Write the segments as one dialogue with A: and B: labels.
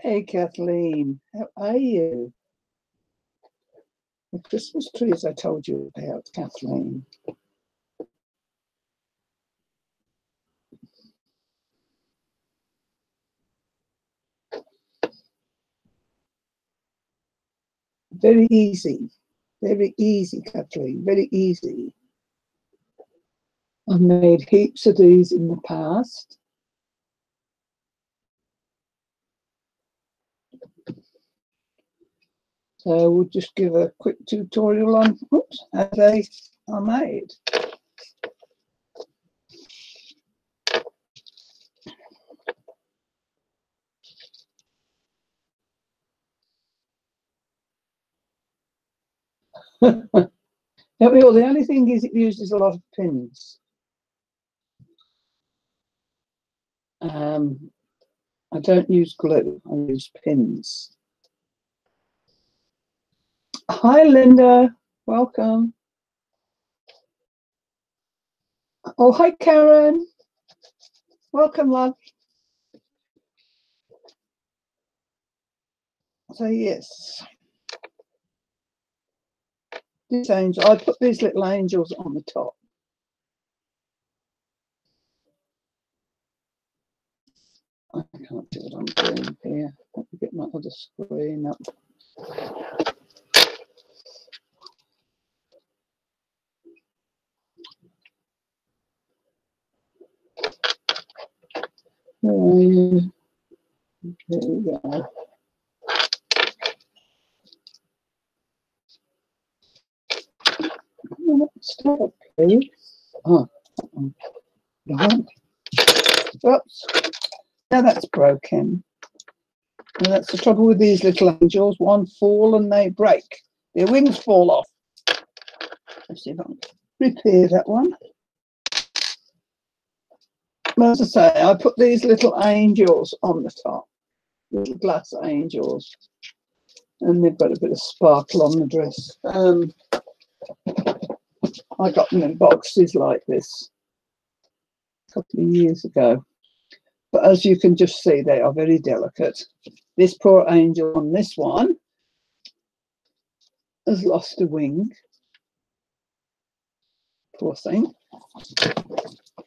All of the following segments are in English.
A: Hey, Kathleen, how are you? The Christmas trees I told you about, Kathleen. Very easy, Kathleen, very easy. I've made heaps of these in the past. So we'll just give a quick tutorial on how they are made. The only thing is it uses a lot of pins. I don't use glue, I use pins. Hi, Linda, welcome. Oh, hi, Karen. Welcome, love. So, yes. This angel, I put these little angels on the top. I can't do what I'm doing here. Let me get my other screen up. There we go. Stop, please. Oh, oops. Now that's broken. And that's the trouble with these little angels. One fall and they break. Their wings fall off. Let's see if I can repair that one. As I say, I put these little angels on the top. Little glass angels. And they've got a bit of sparkle on the dress. I got them in boxes like this a couple of years ago. But as you can just see, they are very delicate. This poor angel on this one has lost a wing. Poor thing.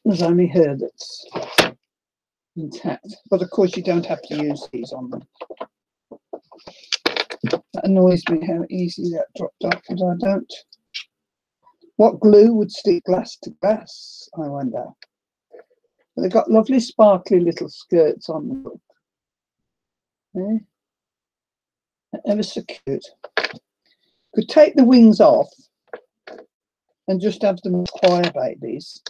A: There's only her that's intact. But of course, you don't have to use these on them. That annoys me how easy that dropped off, but I don't. What glue would stick glass to glass, I wonder. But they've got lovely sparkly little skirts on them. Yeah. Ever so cute. Could take the wings off and just have them as choir babies.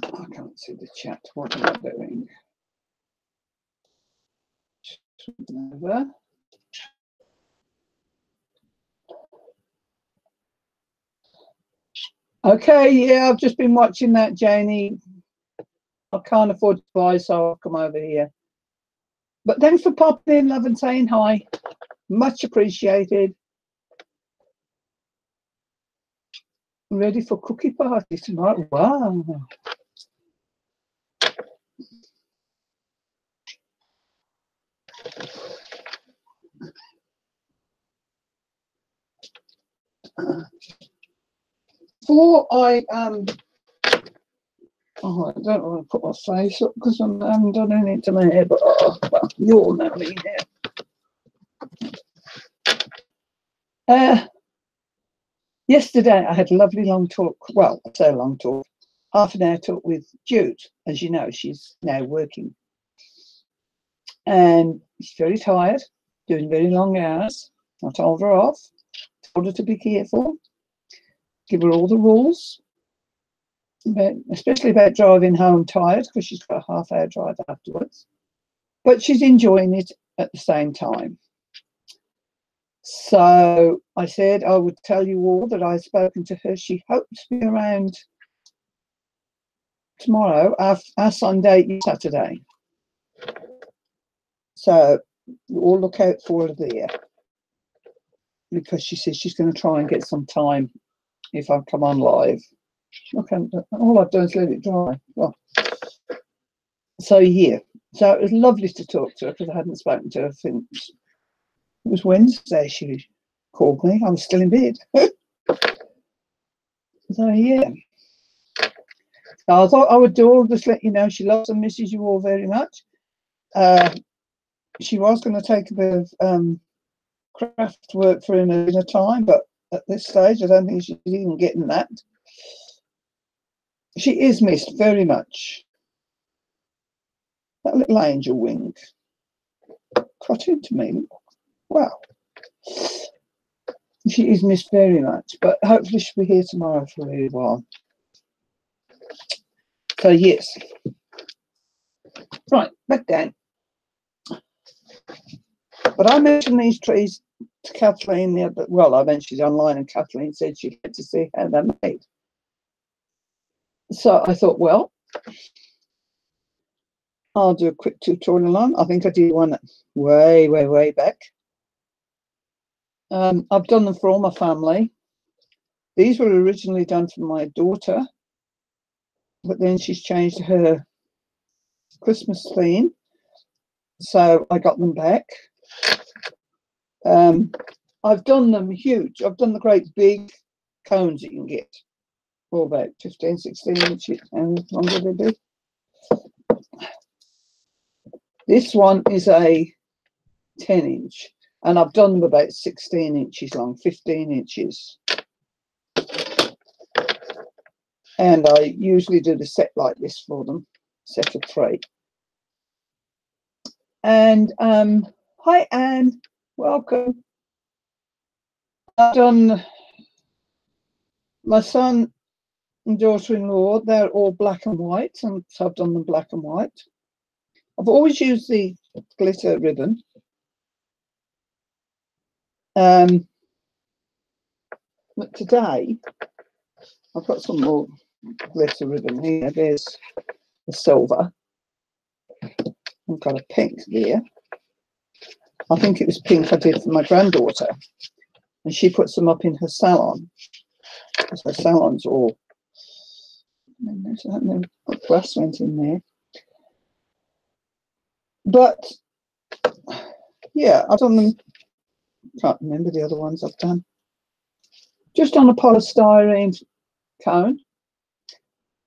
A: I can't see the chat. What am I doing? Over. Okay, yeah, I've just been watching that, Janie. I can't afford to buy, so I'll come over here. But thanks for popping in, love, and saying hi. Much appreciated. Ready for cookie party tonight? Wow. Before I oh, I don't want to put my face up because I haven't done anything to my hair, but well, you all know me here. Yesterday I had a lovely long talk. Well, I say long talk, half an hour talk with Jude. As you know, she's now working, and she's very tired, doing very long hours. I told her off, told her to be careful, give her all the rules. Especially about driving home tired because she's got a half-hour drive afterwards. But she's enjoying it at the same time. So I said I would tell you all that I've spoken to her. She hopes to be around tomorrow, our Sunday, Saturday. So you all look out for her there because she says she's going to try and get some time if I come on live. Okay, all I've done is let it dry. Well, So yeah, so it was lovely to talk to her because I hadn't spoken to her since it was Wednesday. She called me. I was still in bed. So yeah, I thought I would do all this. Let you know she loves and misses you all very much. She was going to take a bit of craft work for in a time, but at this stage, I don't think she's even getting that. She is missed very much. That little angel wing cut into me. Wow. She is missed very much, but hopefully she'll be here tomorrow for a little while. So yes. Right, back down. But I mentioned these trees to Kathleen the other, well, I mentioned online and Kathleen said she'd like to see how they're made. So I thought, well, I'll do a quick tutorial on. I think I did one way back. I've done them for all my family. These were originally done for my daughter, but then she's changed her Christmas theme, so I got them back. I've done them huge. I've done the great big cones you can get, all about 15, 16 inches. How long do they do? This one is a 10-inch, and I've done them about 16 inches long, 15 inches. And I usually do the set like this for them, set of 3. And hi Anne, welcome. I've done my son and daughter-in-law, they're all black and white, and so I've done them black and white. I've always used the glitter ribbon. But today I've got some more glitter ribbon here. There's the silver. I've got a pink here. I think it was pink I did for my granddaughter, and she puts them up in her salon because her salon's all. Glass went in there, but yeah, I've done them. Can't remember the other ones I've done. Just on a polystyrene cone.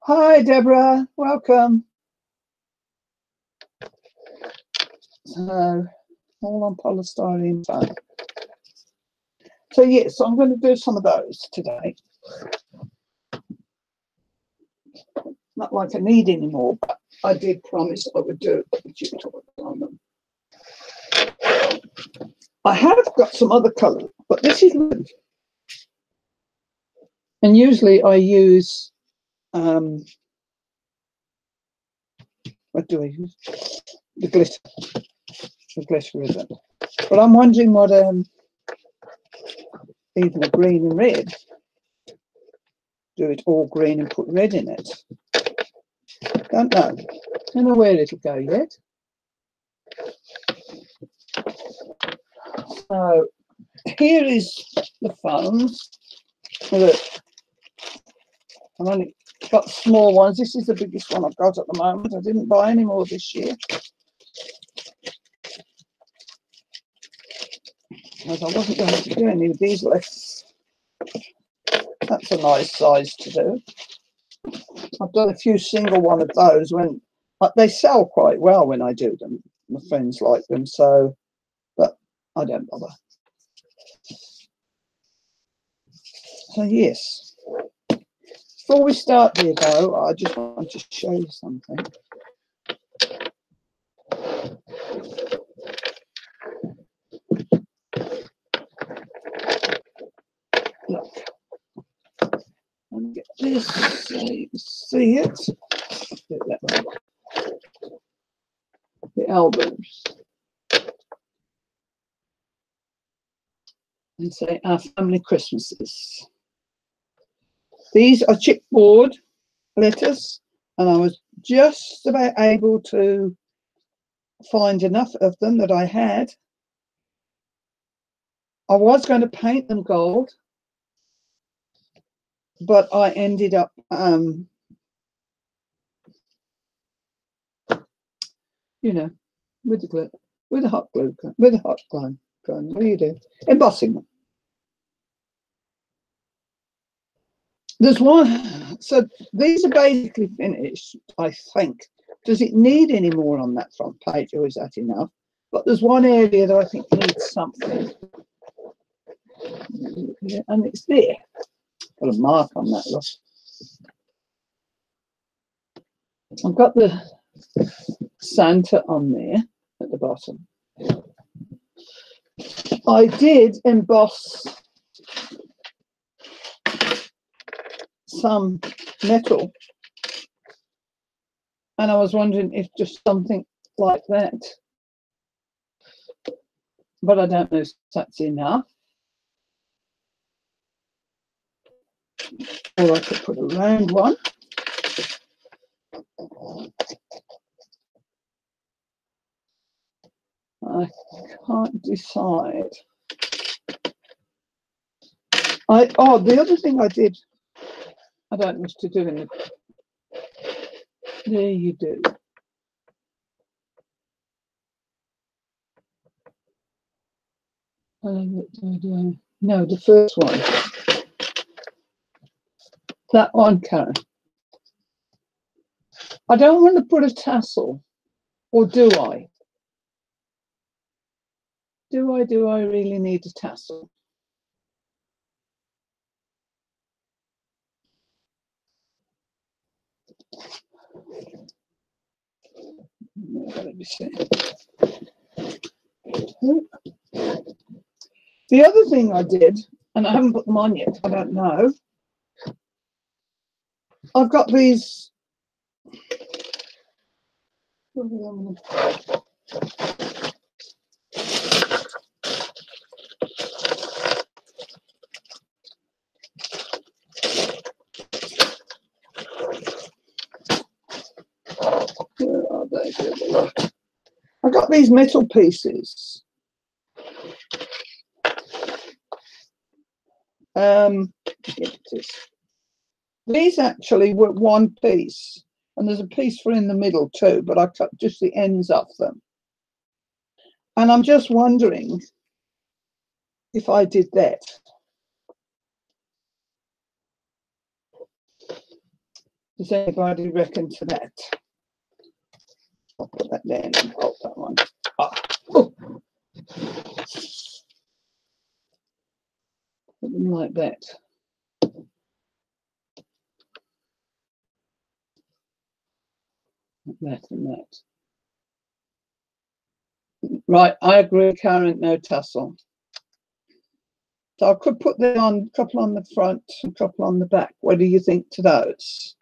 A: Hi Deborah, welcome. So all on polystyrene foam. So yes, I'm going to do some of those today. Not like I need any more, but I did promise I would do a tutorial on them. I have got some other colour, but this is red. And usually I use what do I use? The glitter ribbon. But I'm wondering what even a green and red. Do it all green and put red in it. Don't know. Don't know where it'll go yet. So here is the foams. Look, I've only got small ones. This is the biggest one I've got at the moment. I didn't buy any more this year, because I wasn't going to do any of these lists. That's a nice size to do. I've done a few single one of those when they sell quite well when I do them. My friends like them, so, but I don't bother. So yes, before we start here though, I just want to show you something. Look, let me get this so you can see it. Get that one. The albums. And say our family Christmases. These are chipboard letters, and I was just about able to find enough of them that I had. I was going to paint them gold, but I ended up you know, with the glue, with a hot glue gun, with a hot gun. What do you do? Embossing them. There's one, so these are basically finished, I think. Does it need any more on that front page, or is that enough? But there's one area that I think needs something. Yeah, and it's there. Got a mark on that, look. I've got the Santa on there at the bottom. I did emboss some metal, and I was wondering if just something like that, but I don't know if that's enough, or I could put a round one. I can't decide. Oh, the other thing I did, I don't wish to do in the, there you do. No, the first one. That one, Karen. I don't want to put a tassel, or do I? Do I really need a tassel? Let me see. The other thing I did, and I haven't put them on yet, I don't know. I've got these. Where are they? I've got these metal pieces. These actually were one piece, and there's a piece for in the middle too, but I cut just the ends off them. And I'm just wondering if I did that. Does anybody reckon to that? I'll put that there and hold that one. Oh. Put them like that. That and that. Right, I agree, Karen, no tassel. So I could put them on, a couple on the front, a couple on the back. What do you think to those?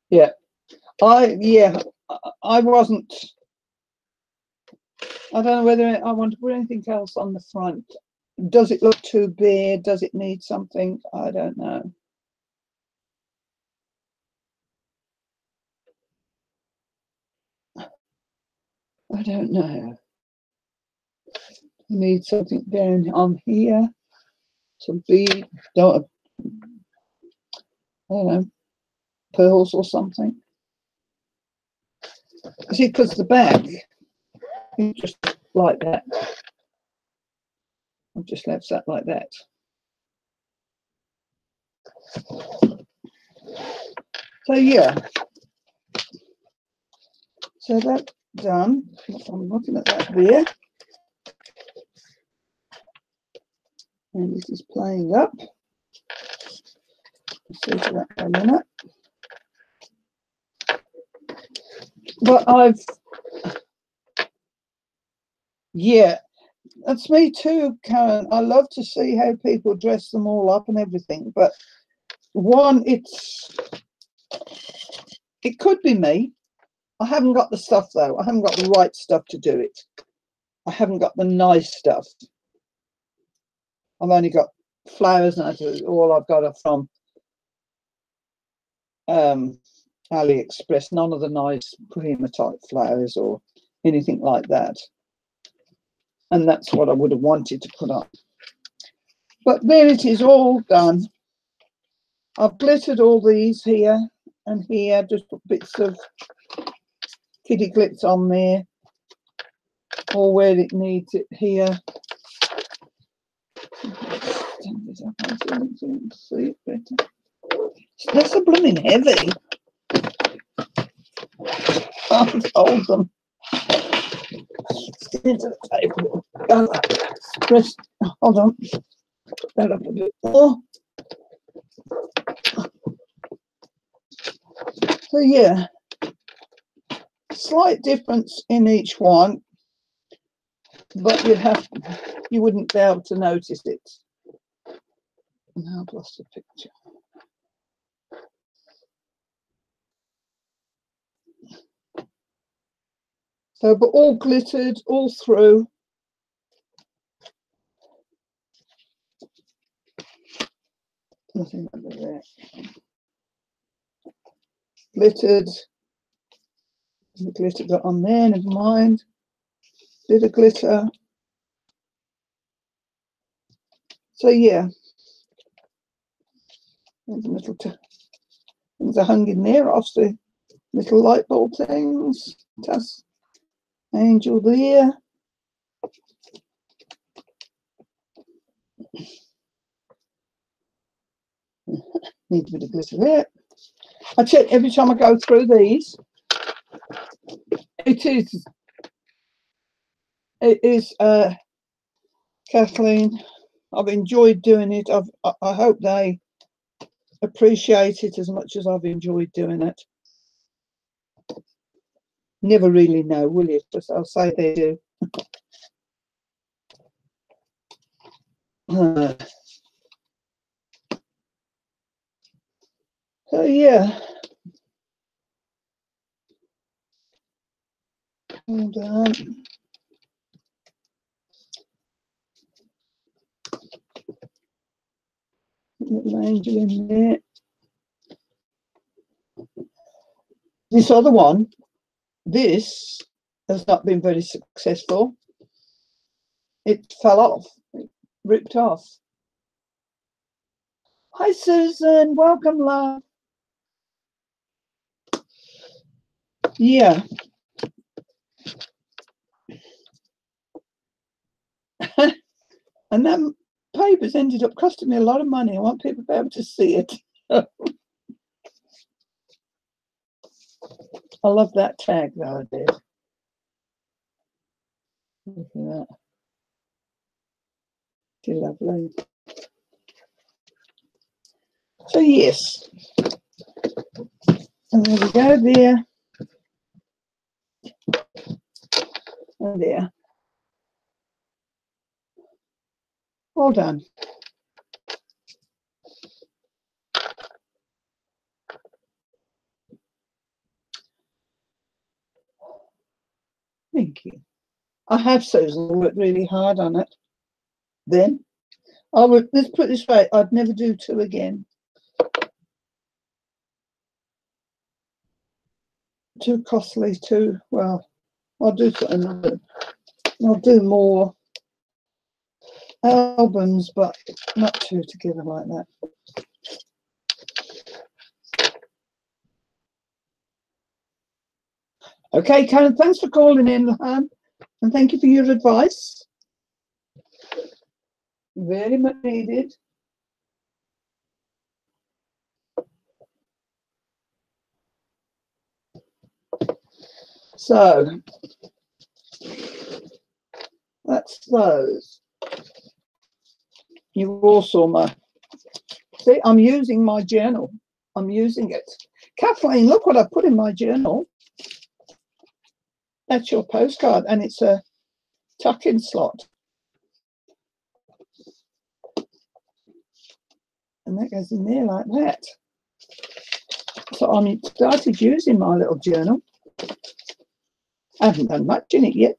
A: Yeah, I wasn't. I don't know whether I want to put anything else on the front. Does it look too bare? Does it need something? I don't know. I don't know. I need something down on here. Some bead, I don't know, pearls or something. See, because the back is just like that. I've just left that like that. So yeah. So that's done. I'm looking at that there. And this is playing up. Let's see for that for a minute. But yeah, that's me too, Karen. I love to see how people dress them all up and everything. But one, it could be me. I haven't got the stuff though. I haven't got the right stuff to do it. I haven't got the nice stuff. I've only got flowers, and all I've got are from AliExpress, none of the nice hematite flowers or anything like that. And that's what I would have wanted to put on. But there it is, all done. I've glittered all these here and here, just put bits of kitty glitz on there, or where it needs it here. That's a blooming heavy. Can't hold them. Into the table. Press. Hold on. Put that up a bit more. So yeah, slight difference in each one, but you wouldn't be able to notice it. Now I've lost the picture. So, but all glittered all through. Nothing under there. Glittered. The glitter got on there, never mind. Bit of glitter. So yeah. There's a little things are hung in there off the little light bulb things. That's angel there. Need a bit of glitter there. I check every time I go through these. It is Kathleen. I've enjoyed doing it. I hope they appreciate it as much as I've enjoyed doing it. Never really know, will you? Just I'll say they do. So yeah. Hold on. Little angel in there. This other one, this has not been very successful. It fell off, it ripped off. Hi Susan, welcome love. Yeah. And that paper's ended up costing me a lot of money. I want people to be able to see it. I love that tag that I did. Look at that. Too lovely. So yes. And there we go there. And there. All done. Thank you. I have, Susan, worked really hard on it. Then I would, let's put it this way, I'd never do two again. Too costly, too, well, I'll do another. I'll do more albums, but not two together like that. Okay, Karen, thanks for calling in, Lahan, and thank you for your advice. Very much needed. So that's those. You all saw my, see, I'm using my journal. I'm using it. Kathleen, look what I put in my journal. That's your postcard, and it's a tuck-in slot. And that goes in there like that. So I started using my little journal. I haven't done much in it yet.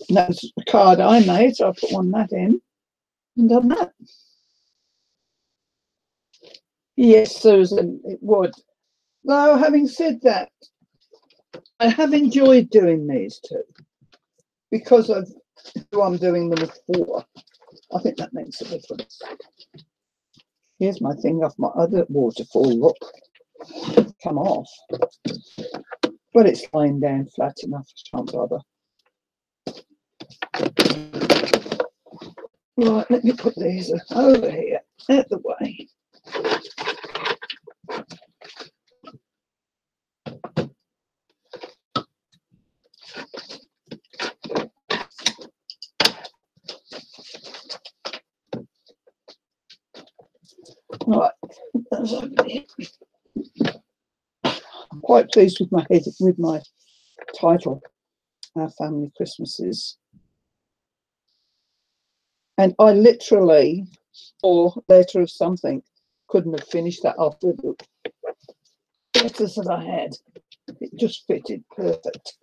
A: And that's the card I made, so I put one that in and done that. Yes, Susan, it would. Though, having said that, I have enjoyed doing these two because of who I'm doing them for. I think that makes a difference. Here's my thing off my other waterfall. Look, come off. But it's lying down flat enough. I can't bother. Right, let me put these over here, out the way. Right, that's over here. I'm quite pleased with my head, with my title, Our Family Christmases. And I literally, or letter of something, couldn't have finished that off with the letters that I had. It just fitted perfect.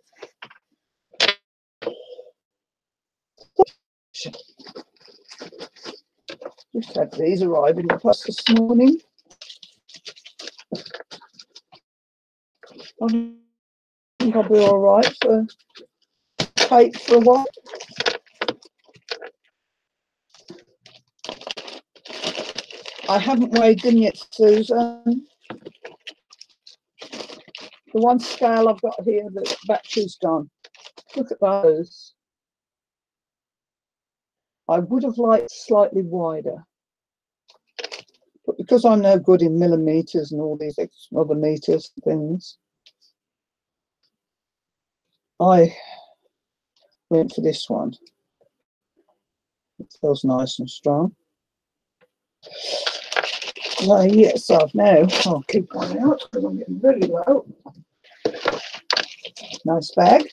A: Just had these arrive in the post this morning. I think I'll be all right for tape for a while. I haven't weighed them yet, Susan. The one scale I've got here, the battery's gone. Look at those. I would have liked slightly wider. But because I'm no good in millimeters and all these other meters things, I went for this one. It feels nice and strong. Well, yes, I've now. I'll keep one out because I'm getting very low. Nice bag.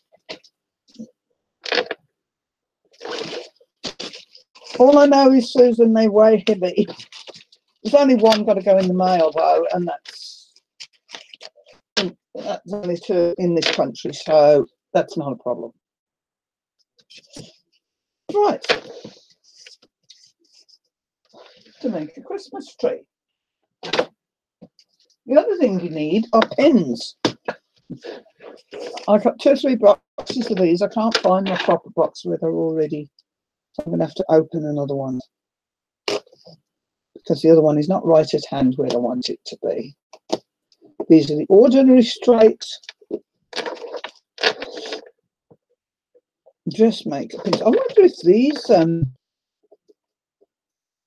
A: All I know is, Susan, they weigh heavy. There's only one got to go in the mail, though, and that's only two in this country, so that's not a problem. Right. To make a Christmas tree. The other thing you need are pins. I've got 2 or 3 boxes of these. I can't find my proper box where they're already, so I'm going to have to open another one because the other one is not right at hand where I want it to be. These are the ordinary straight dressmaker pins. I wonder if these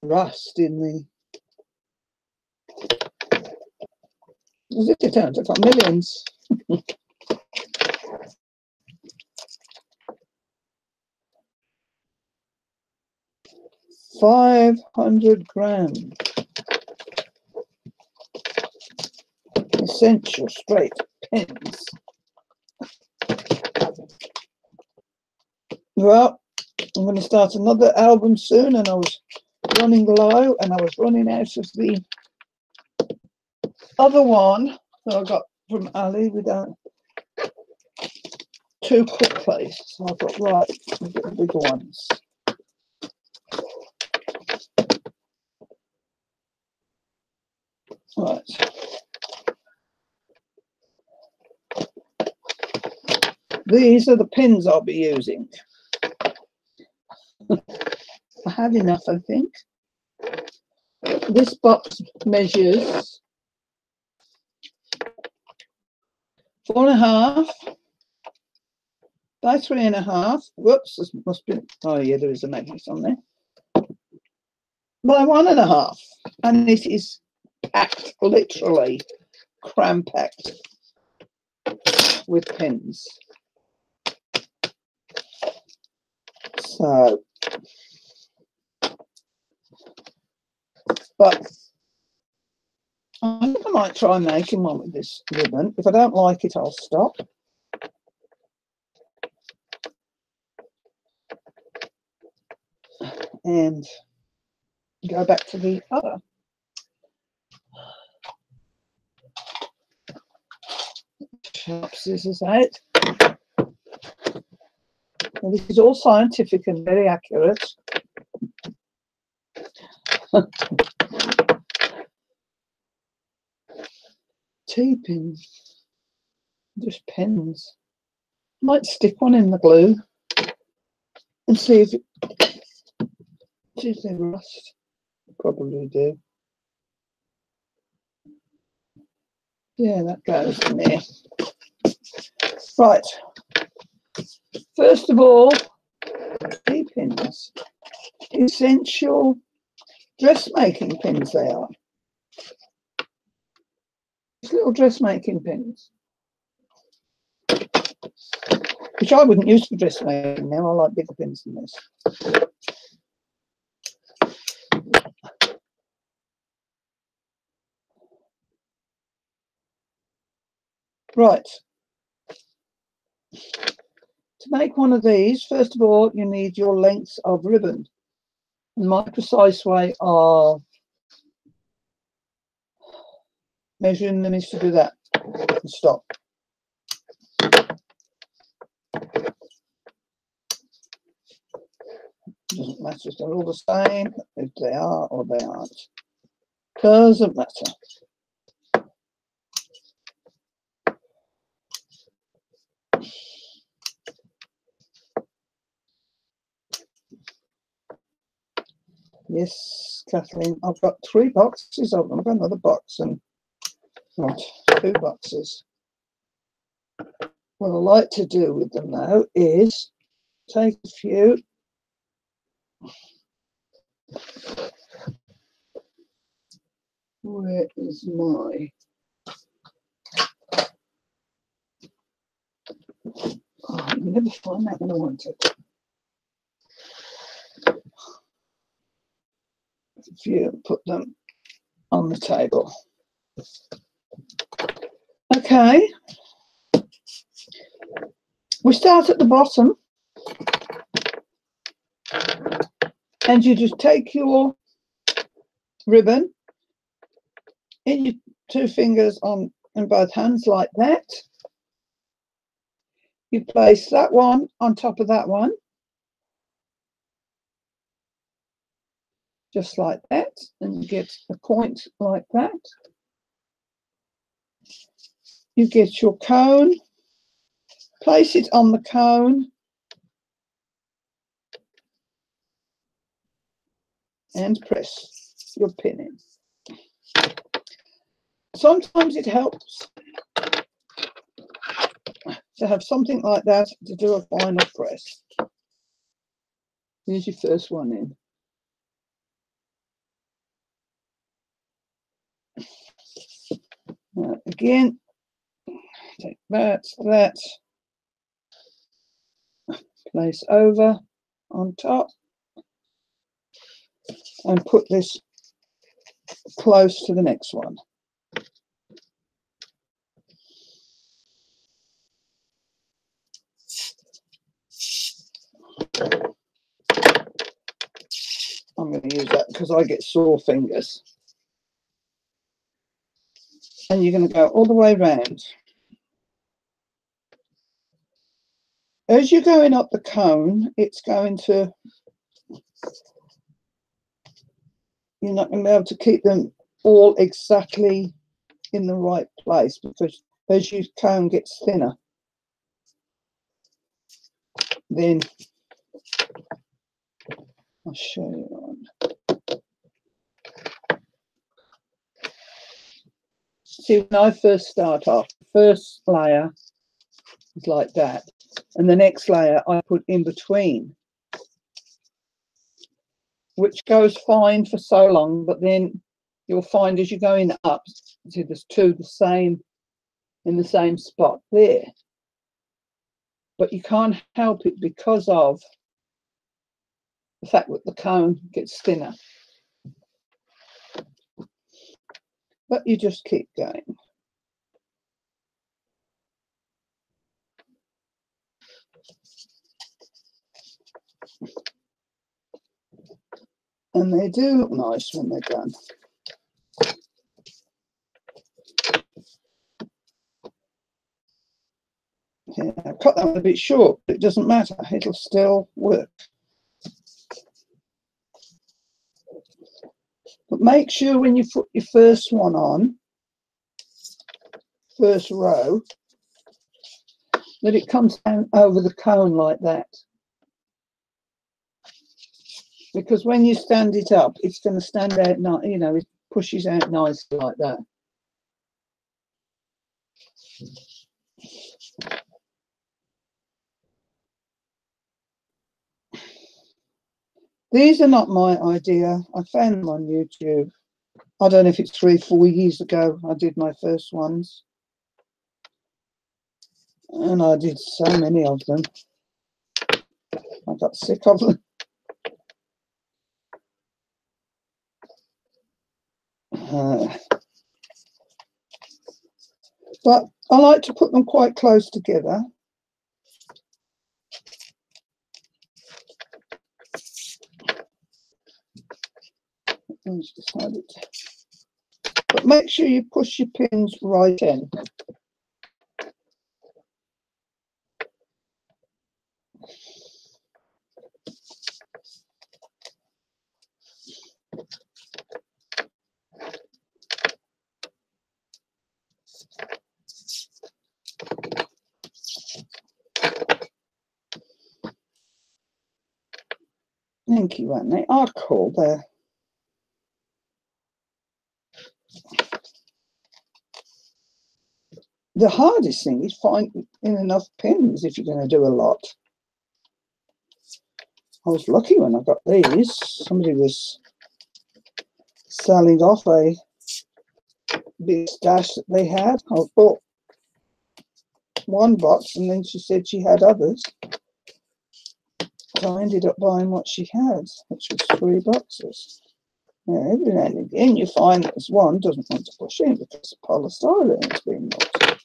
A: rust in the. Is it turns? I've got millions. 500 grams. Essential straight pins. Well, I'm going to start another album soon, and I was running low, and I was running out of the other one that I got from Ali without 2 quick plates. So I thought, right, we'll get the bigger ones. Right. These are the pins I'll be using. I have enough, I think. This box measures 4.5 by 3.5. Whoops, this must be. Oh yeah, there is a magnet on there. By 1.5, and it is packed, literally cram-packed with pins. So, but I think I might try making one with this ribbon. If I don't like it, I'll stop. And go back to the other. Sharp scissors out. Well, this is all scientific and very accurate. T-pins, just pens. Might stick one in the glue and see if they rust. Probably do. Yeah, that goes in there. Right. First of all, T-pins. Essential dressmaking pins they are. These little dressmaking pins. Which I wouldn't use for dressmaking now. I like bigger pins than this. Right. To make one of these, first of all, you need your lengths of ribbon. And my precise way of measuring them is to do that and stop. Doesn't matter if they're all the same, if they are or they aren't. Doesn't matter. Yes, Kathleen, I've got 3 boxes of them. I've got another box and not 2 boxes. What I like to do with them now is take a few. Where is my? Oh, you never find that when I want it. A few, put them on the table. Okay. We start at the bottom. And you just take your ribbon in your 2 fingers on in both hands like that. You place that one on top of that one, just like that, and you get a point like that. You get your cone, place it on the cone, and press your pin in. Sometimes it helps to have something like that to do a final press. Here's your first one in. Again, take that, place over on top, and put this close to the next one. I'm going to use that because I get sore fingers. And you're going to go all the way around. As you're going up the cone, it's going to, you're not going to be able to keep them all exactly in the right place because as your cone gets thinner, then I'll show you on. See, when I first start off, the first layer is like that, and the next layer I put in between, which goes fine for so long, but then you'll find as you're going up, see there's 2 the same in the same spot there. But you can't help it because of the fact that the cone gets thinner. But you just keep going. And they do look nice when they're done. Yeah, I cut that one a bit short, but it doesn't matter. It'll still work. But make sure when you put your first one on, first row, that it comes down over the cone like that. Because when you stand it up, it's going to stand out, you know, it pushes out nicely like that. These are not my idea. I found them on YouTube. I don't know if it's 3-4 years ago I did my first ones. And I did so many of them. I got sick of them. But I like to put them quite close together. But make sure you push your pins right in. Thank you, Annie. Are cool there. The hardest thing is finding enough pins if you're going to do a lot. I was lucky when I got these. Somebody was selling off a big stash that they had. I bought one box and then she said she had others. So I ended up buying what she had, which was 3 boxes. Now, every now and again you find that one doesn't want to push in because the polystyrene has been melted.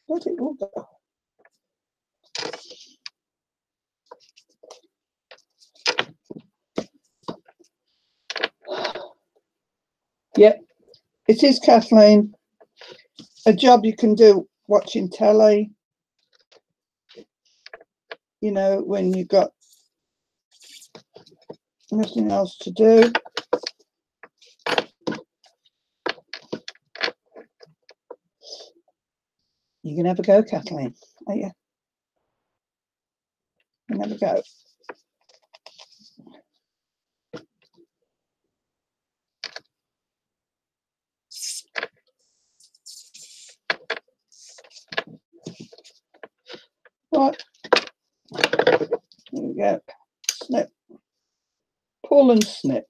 A: But it will go. Yep, it is, Kathleen, a job you can do watching telly, you know, when you've got nothing else to do. You can have a go, Kathleen, are you? You can have a go. Right, here we go. Snip, pull and snip.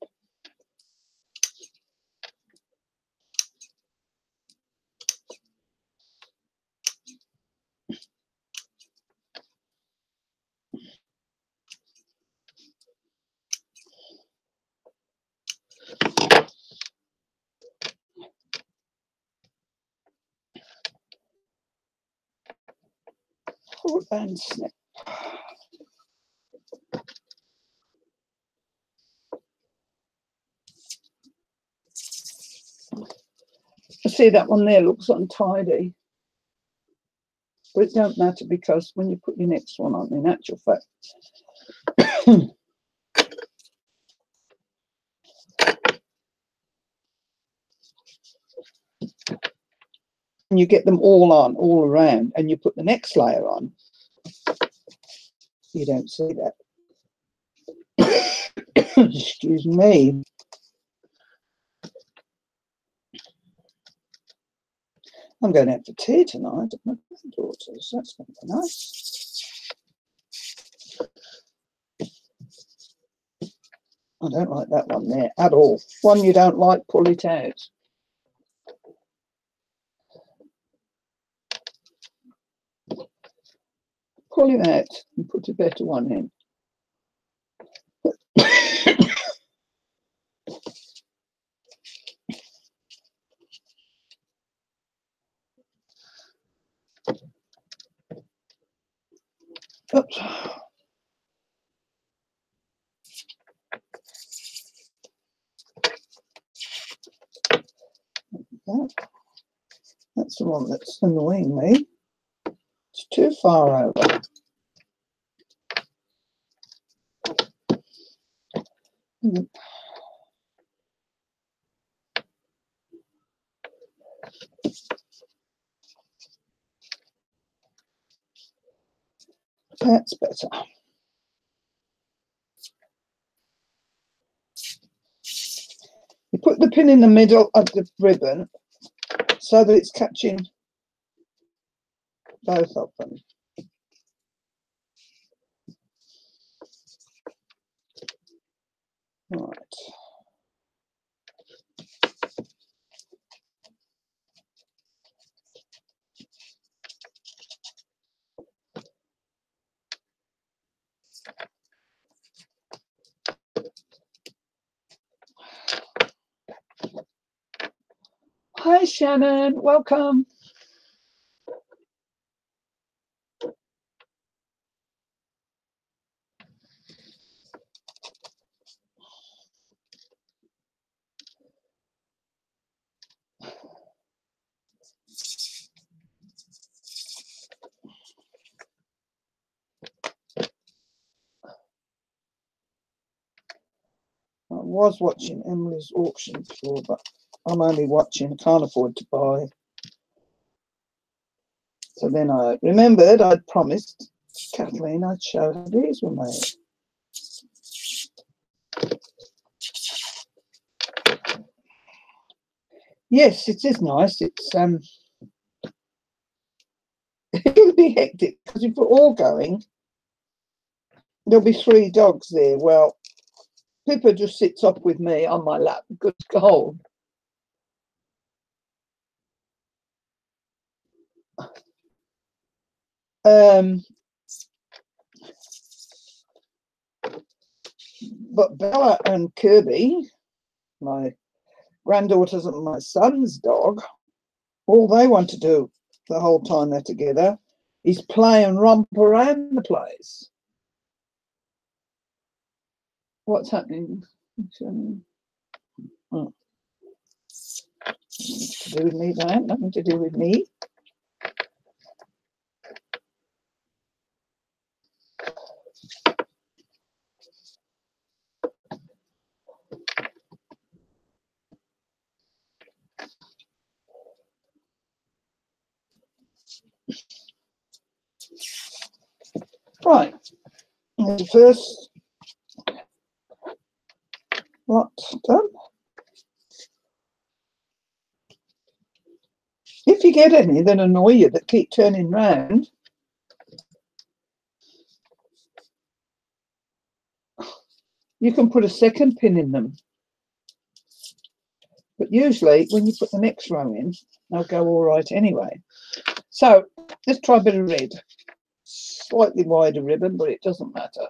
A: Pull and snip. I see that one there looks untidy, but it don't matter because when you put your next one on, in actual fact, and you get them all on, all around, and you put the next layer on, you don't see that. Excuse me. I'm going out for tea tonight at my granddaughter's. That's going to be nice. I don't like that one there at all. One you don't like, pull it out. Pull it out and put a better one in. Oops. That's the one that's annoying me. It's too far over. That's better. You put the pin in the middle of the ribbon so that it's catching both of them. Right. Hi Shannon, welcome. I was watching Emily's auction before, but I'm only watching, can't afford to buy. So then I remembered I'd promised Kathleen I'd show how these were made. Yes, it is nice. It's it'll be hectic because if we're all going, there'll be 3 dogs there. Well, Pippa just sits up with me on my lap, good gold. But Bella and Kirby, my granddaughter's and my son's dog, all they want to do the whole time they're together is play and romp around the place. What's happening? Oh. Nothing to do with me, that. Nothing to do with me. Right. The first lot done. If you get any that annoy you that keep turning round, you can put a second pin in them. But usually when you put the next row in, they'll go all right anyway. So let's try a bit of red. Slightly wider ribbon, but it doesn't matter.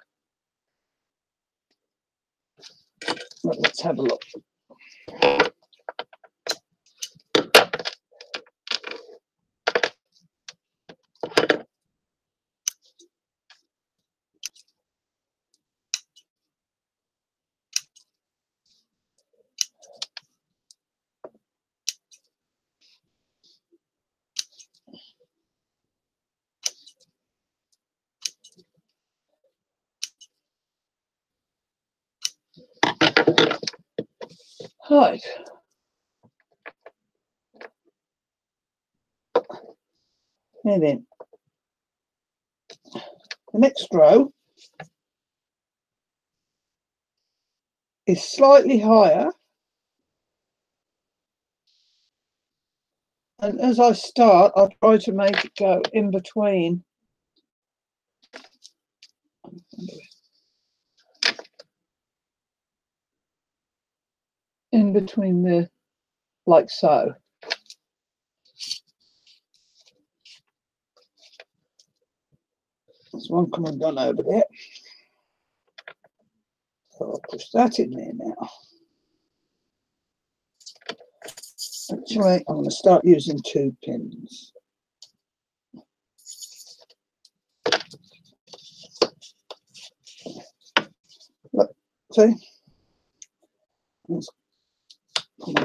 A: Well, let's have a look. Right. And then the next row is slightly higher. And as I start, I'll try to make it go in between. In between the, like so. There's one coming down over there. So I'll push that in there now. Actually, I'm going to start using 2 pins. Look, see? It's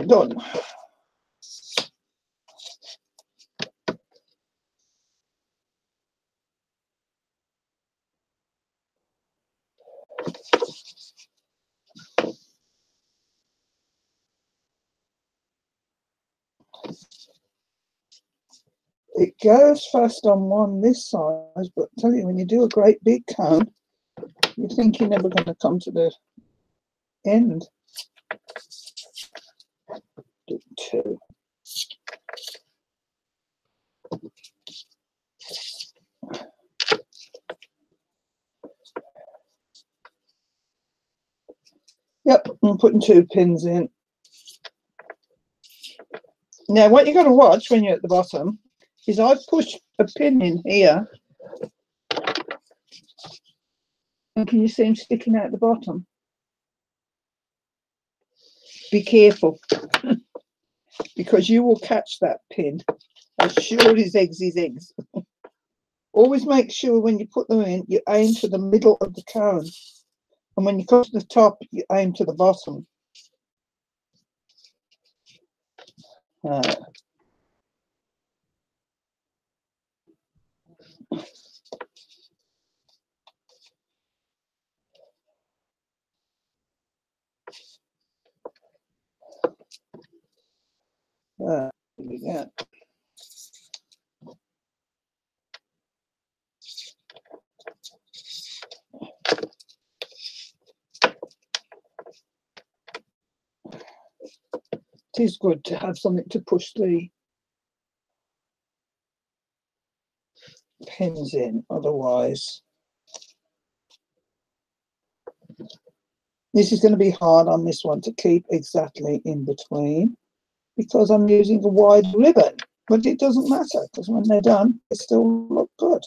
A: done. it goes fast on one this size, but I tell you, when you do a great big cone, you think you're never going to come to the end. Do 2. Yep, I'm putting 2 pins in. Now, what you've got to watch when you're at the bottom is I've pushed a pin in here. And can you see him sticking out the bottom? Be careful, because you will catch that pin. As sure as eggs is eggs. Always make sure when you put them in, you aim to the middle of the cone. And when you come to the top, you aim to the bottom. Yeah. It is good to have something to push the pins in, otherwise this is going to be hard on this one to keep exactly in between, because I'm using a wide ribbon, but it doesn't matter, because when they're done they still look good.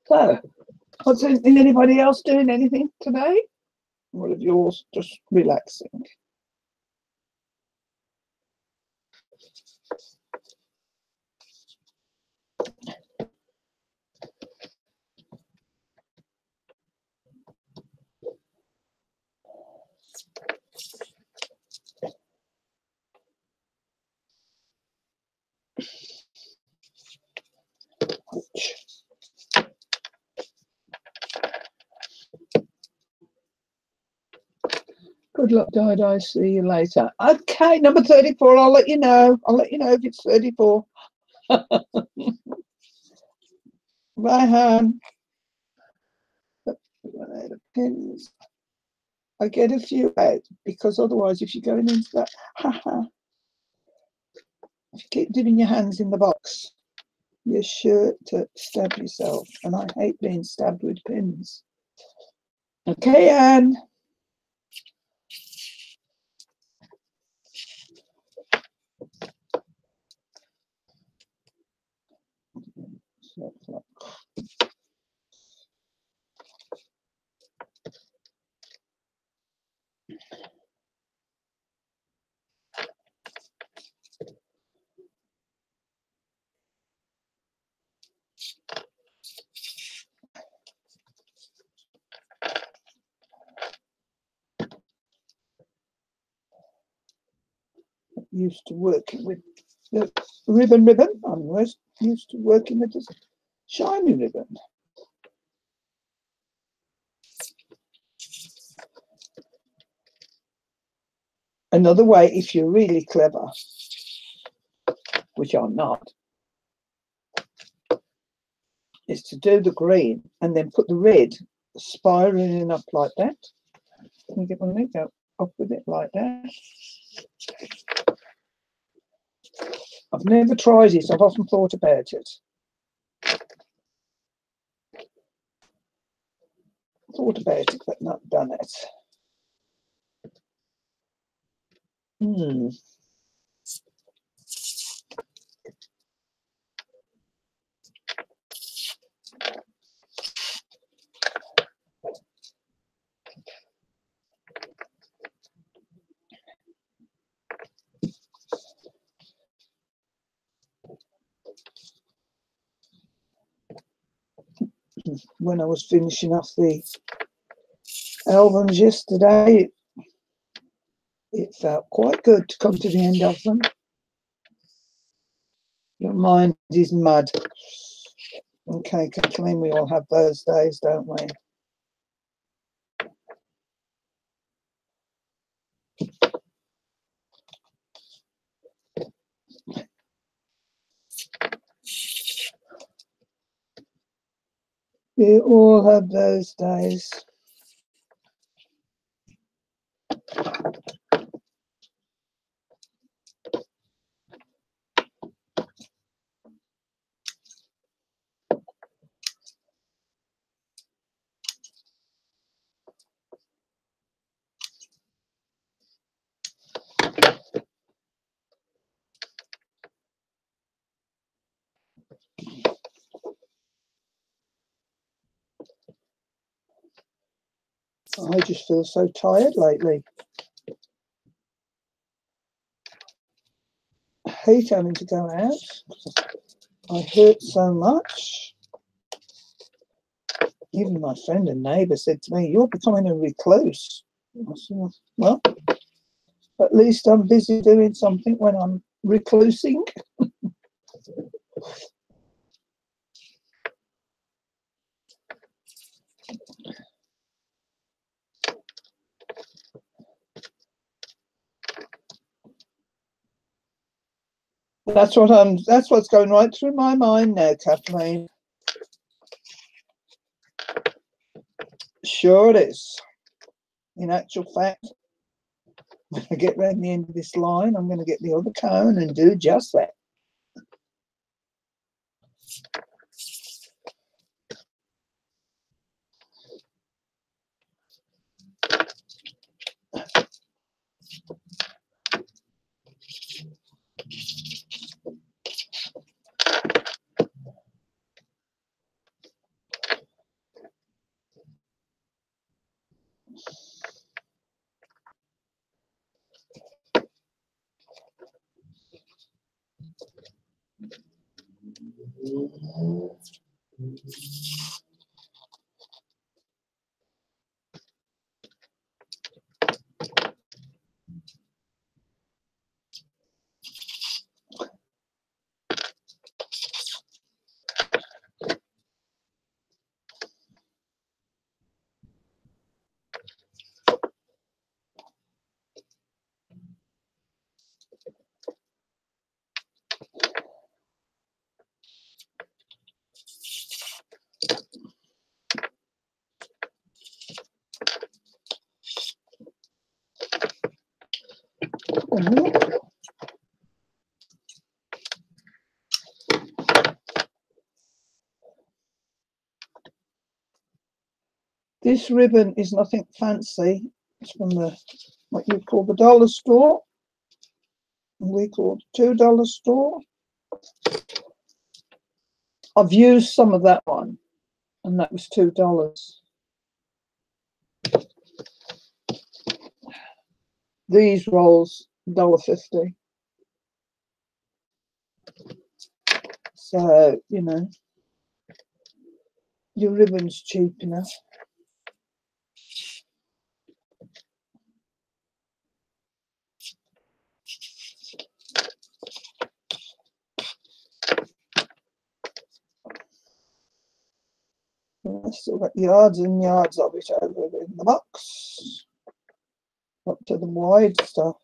A: So, is anybody else doing anything today? Or are yours just relaxing? Good luck, Di. See you later. Okay, number 34. I'll let you know. I'll let you know if it's 34. Bye, hon. Pins. I get a few out, because otherwise, if you're going into that, if you keep dipping your hands in the box, you're sure to stab yourself. And I hate being stabbed with pins. Okay, Anne. Used to working with the ribbon. I'm used to working with this shiny ribbon. Another way, if you're really clever, which I'm not, is to do the green and then put the red spiraling up like that. Can you get my leg out up with it like that? I've never tried it. I've often thought about it. Thought about it, but not done it. when I was finishing off the albums yesterday, it felt quite good to come to the end of them. Your mind is mad. Okay, Kathleen, we all have those days, don't we? We all have those days. I just feel so tired lately. I hate having to go out. I hurt so much. Even my friend and neighbour said to me, "You're becoming a recluse." I said, well, at least I'm busy doing something when I'm reclusing. That's what's going right through my mind now, Kathleen. Sure it is. In actual fact, when I get round the end of this line, I'm going to get the other cone and do just that. This ribbon is nothing fancy. It's from what you call the dollar store. And we call the $2 store. I've used some of that one, and that was $2. These rolls, $1.50. So, you know, your ribbon's cheap enough. I've still got yards and yards of it over in the box. Up to the wide stuff.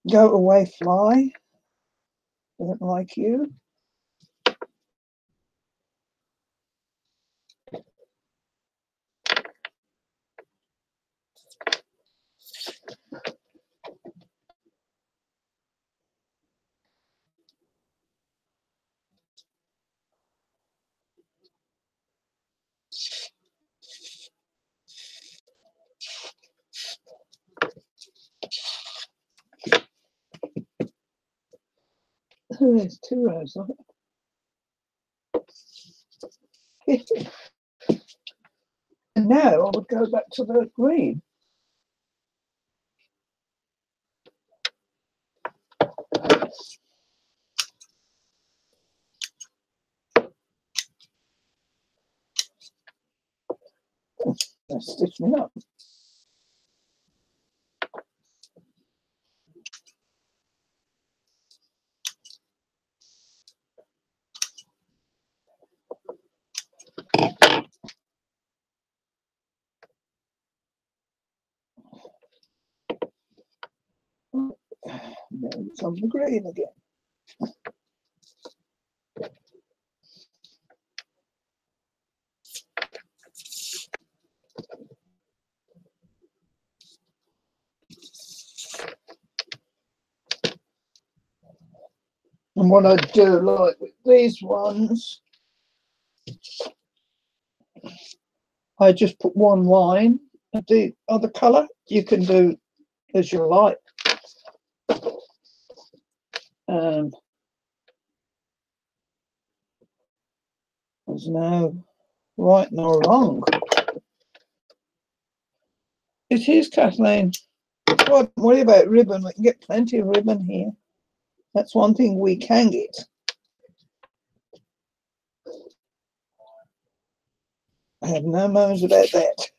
A: Go away, fly. I don't like you. Oh, there's 2 rows of it. And now I would go back to the green. They're stiffening up. Now it's on the green again. And what I do like with these ones, I just put one line of the other colour. You can do as you like. There's no right nor wrong. It is, Kathleen. Don't worry about ribbon. We can get plenty of ribbon here. That's one thing we can get. I have no moans about that.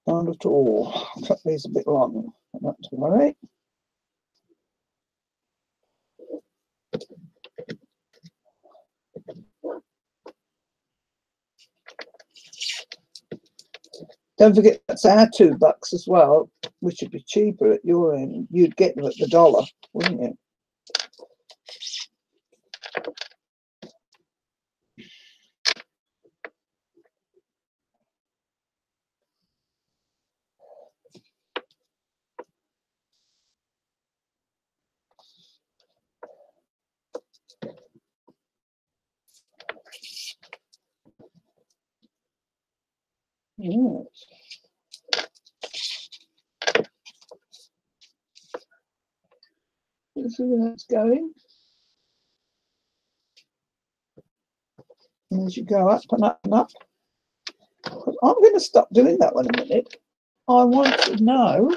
A: Not at all. I'll cut these a bit long. Not to worry. Don't forget that's our $2 as well, which would be cheaper at your end. You'd get them at the dollar, wouldn't you? Yes. See where that's going. And as you go up and up and up. But I'm going to stop doing that one a minute. I want to know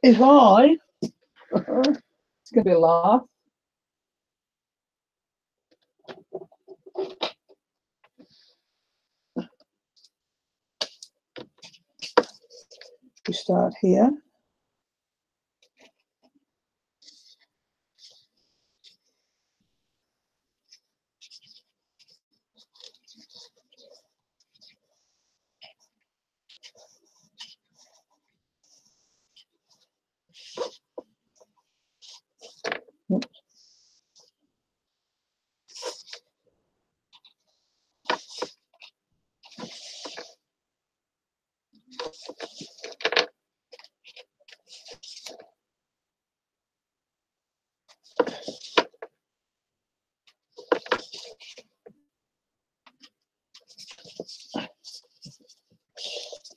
A: if I, it's going to be a laugh. We start here.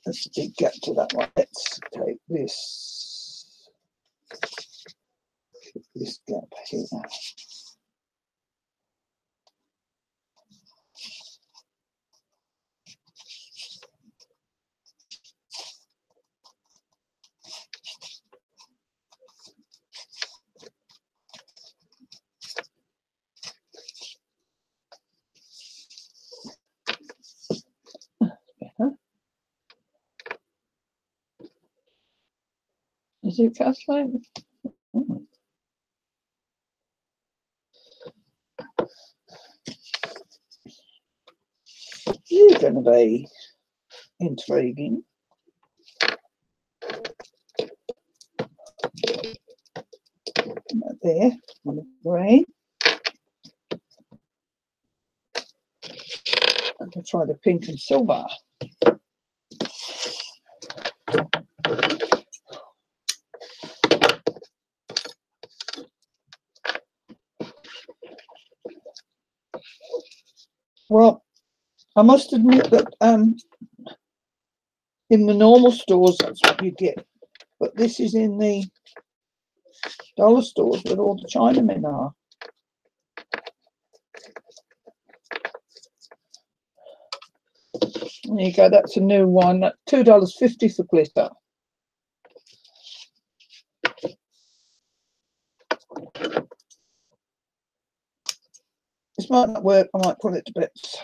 A: Let's get to that one. Let's take this. Keep this gap here. Is it Kathleen? You're going to be intriguing. Right there on the green. I'm going to try the pink and silver. Well, I must admit that in the normal stores that's what you get, but this is in the dollar stores where all the Chinamen are. There you go, that's a new one. $2.50 for glitter. This might not work, I might put it to bits.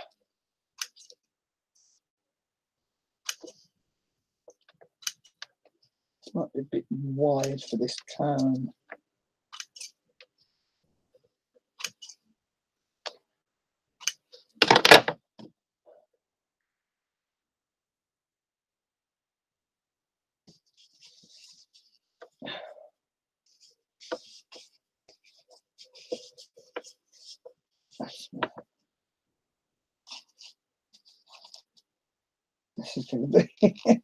A: This might be a bit wide for this cone. This is going to be.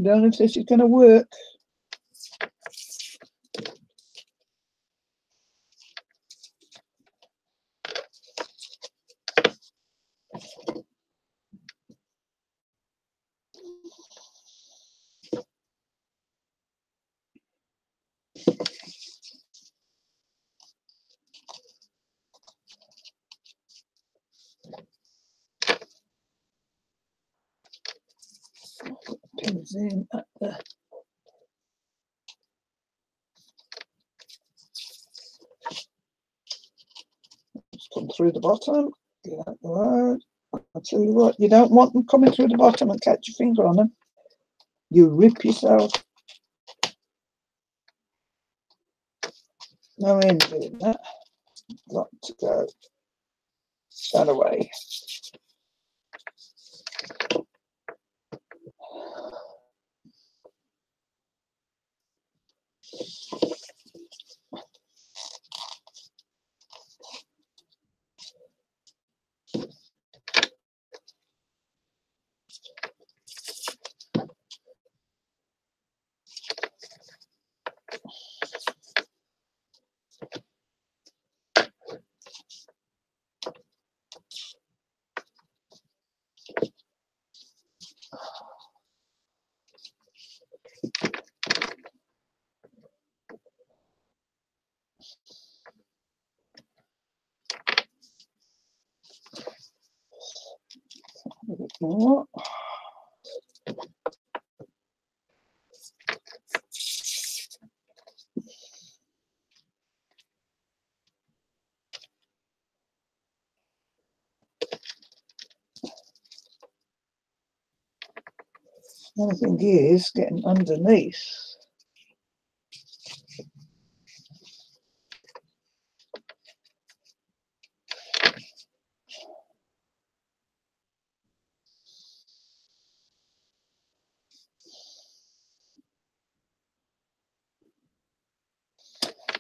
A: Don't know if this is going to work. Pins in at the. Just come through the bottom. Get out the road. I'll tell you what, you don't want them coming through the bottom and catch your finger on them. You rip yourself. No end doing that. Got to go that away. A bit more. The only thing is getting underneath.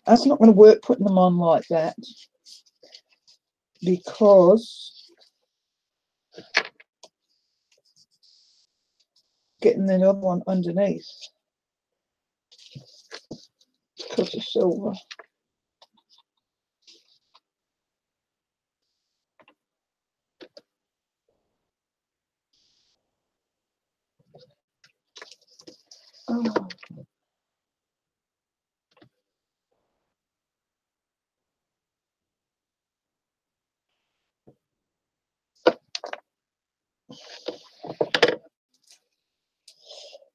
A: That's not going to work putting them on like that because getting the other one underneath because of silver. Oh.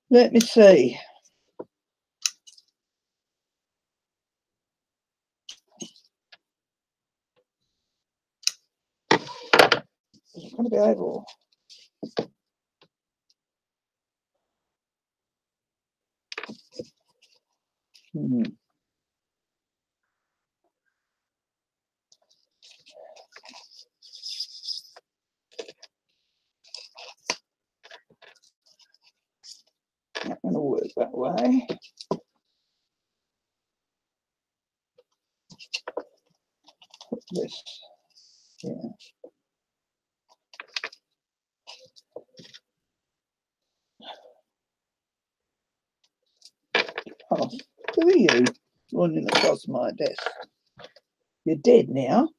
A: Let me see. Is it going to be able? Not going to work that way. Put this, yeah. Oh, who are you running across my desk? You're dead now.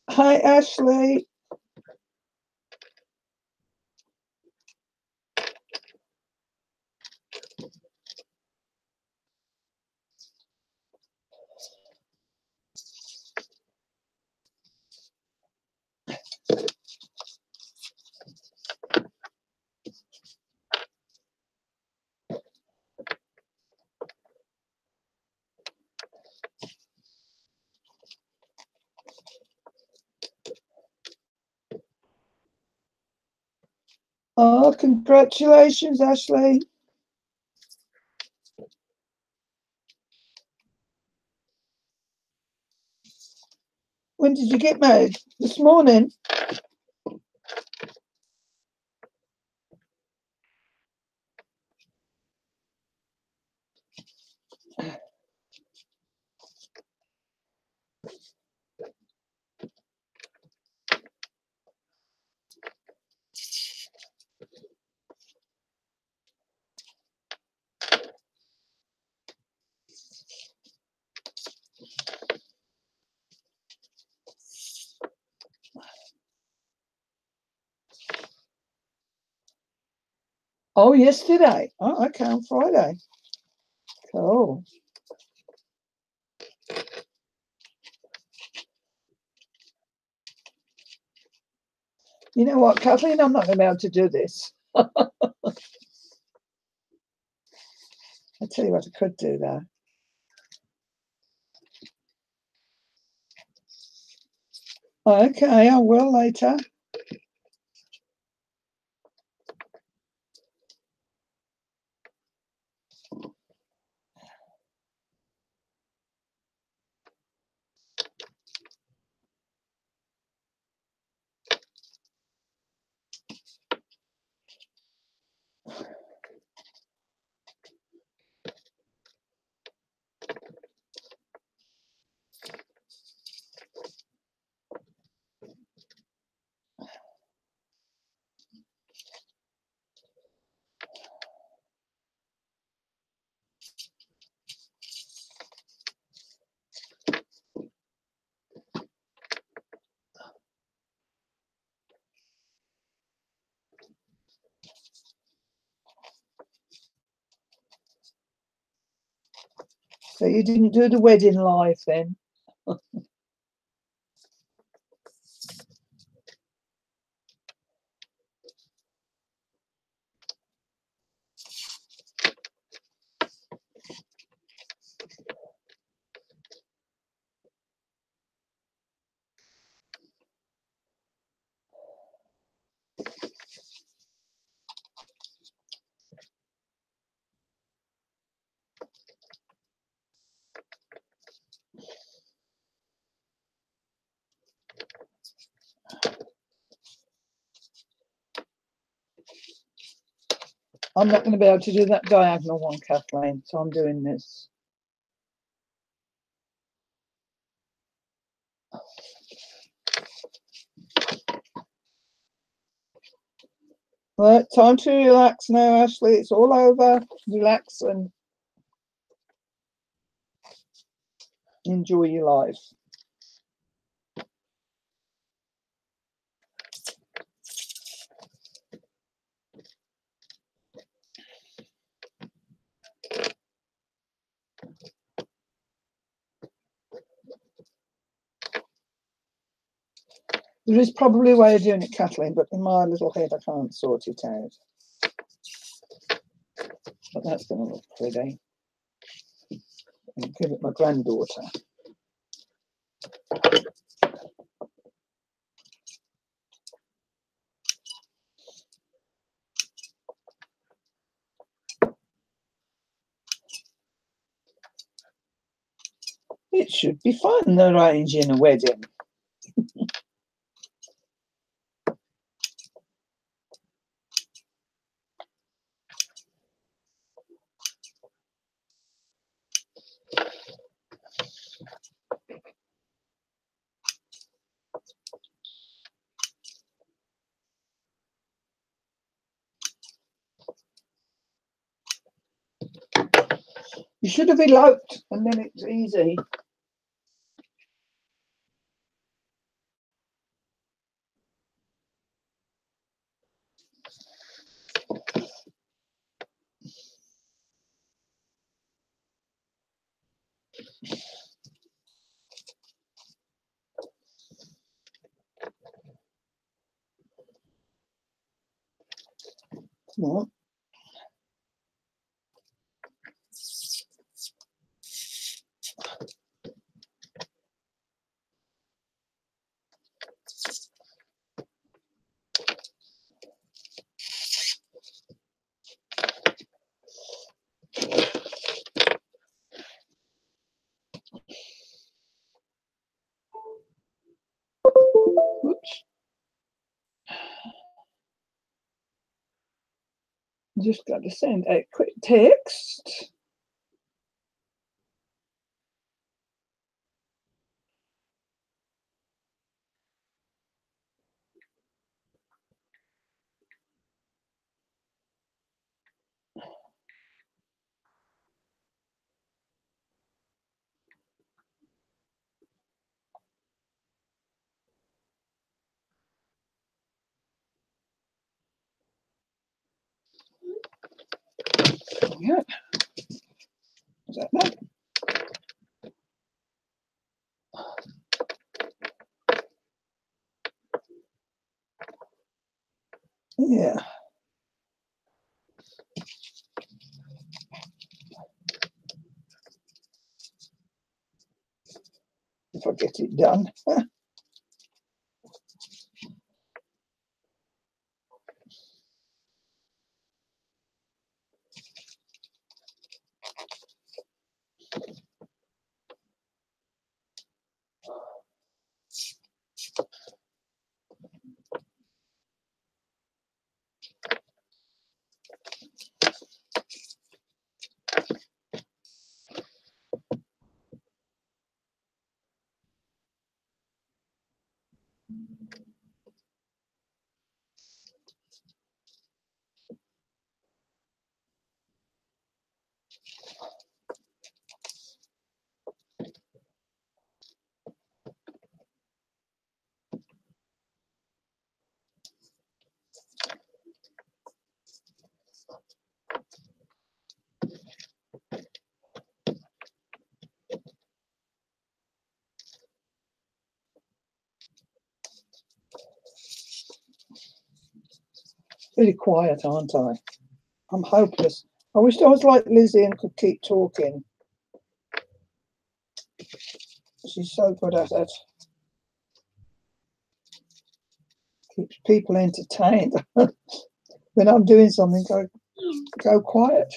A: Hi, Ashley. Oh, congratulations, Ashley. When did you get married? This morning? Oh, yesterday. Oh, okay, on Friday. Cool. You know what, Kathleen? I'm not going to be able to do this. I tell you what, I could do that. Okay, I will later. So you didn't do the wedding live then? I'm not going to be able to do that diagonal one, Kathleen, so I'm doing this. Right, time to relax now, Ashley. It's all over. Relax and enjoy your life. There is probably a way of doing it, Kathleen, but in my little head I can't sort it out. But that's going to look pretty. I'll give it my granddaughter. It should be fun arranging a wedding. You should have eloped, and then it's easy. Come on. Just got to send a quick text. Yeah. Is that that? Yeah. If I get it done. Really quiet, aren't I? I'm hopeless. I wish I was like Lizzie and could keep talking. She's so good at it. Keeps people entertained. When I'm doing something, go quiet.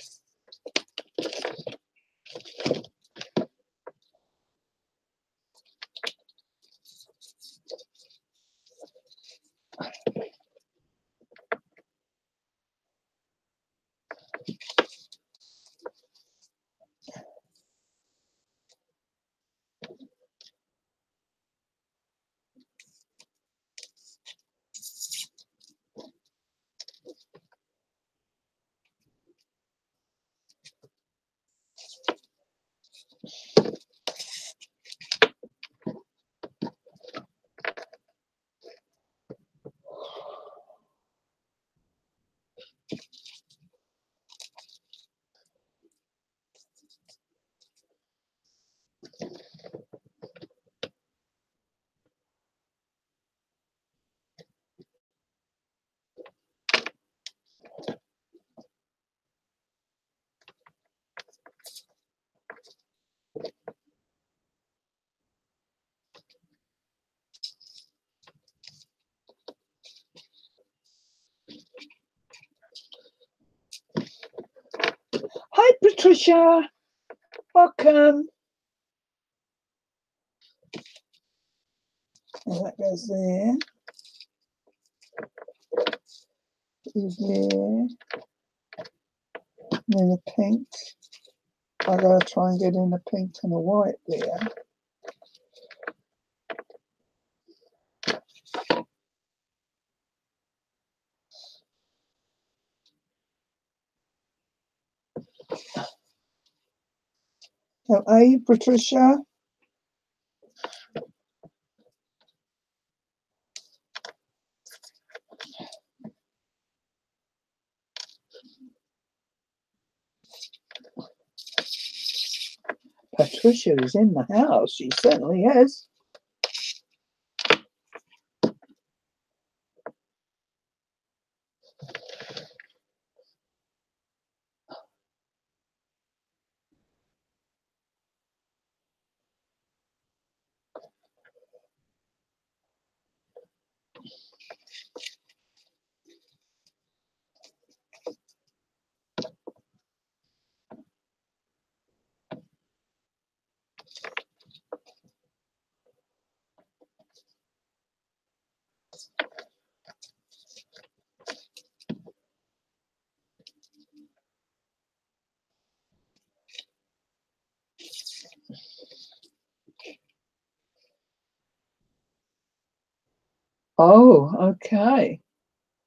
A: Hi, Patricia. Welcome. And that goes there. Is there. And then the pink. I gotta try and get in a pink and a white there. So, hey, Patricia. Patricia is in the house. She certainly is. Oh, okay.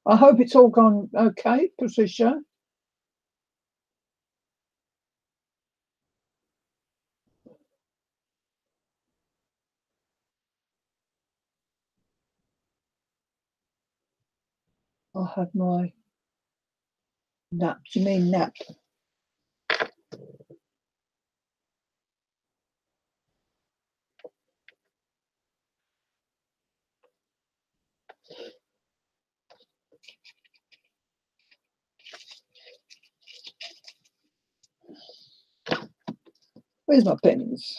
A: I hope it's all gone okay, Patricia. I'll have my nap. Do you mean nap? Where's my pens?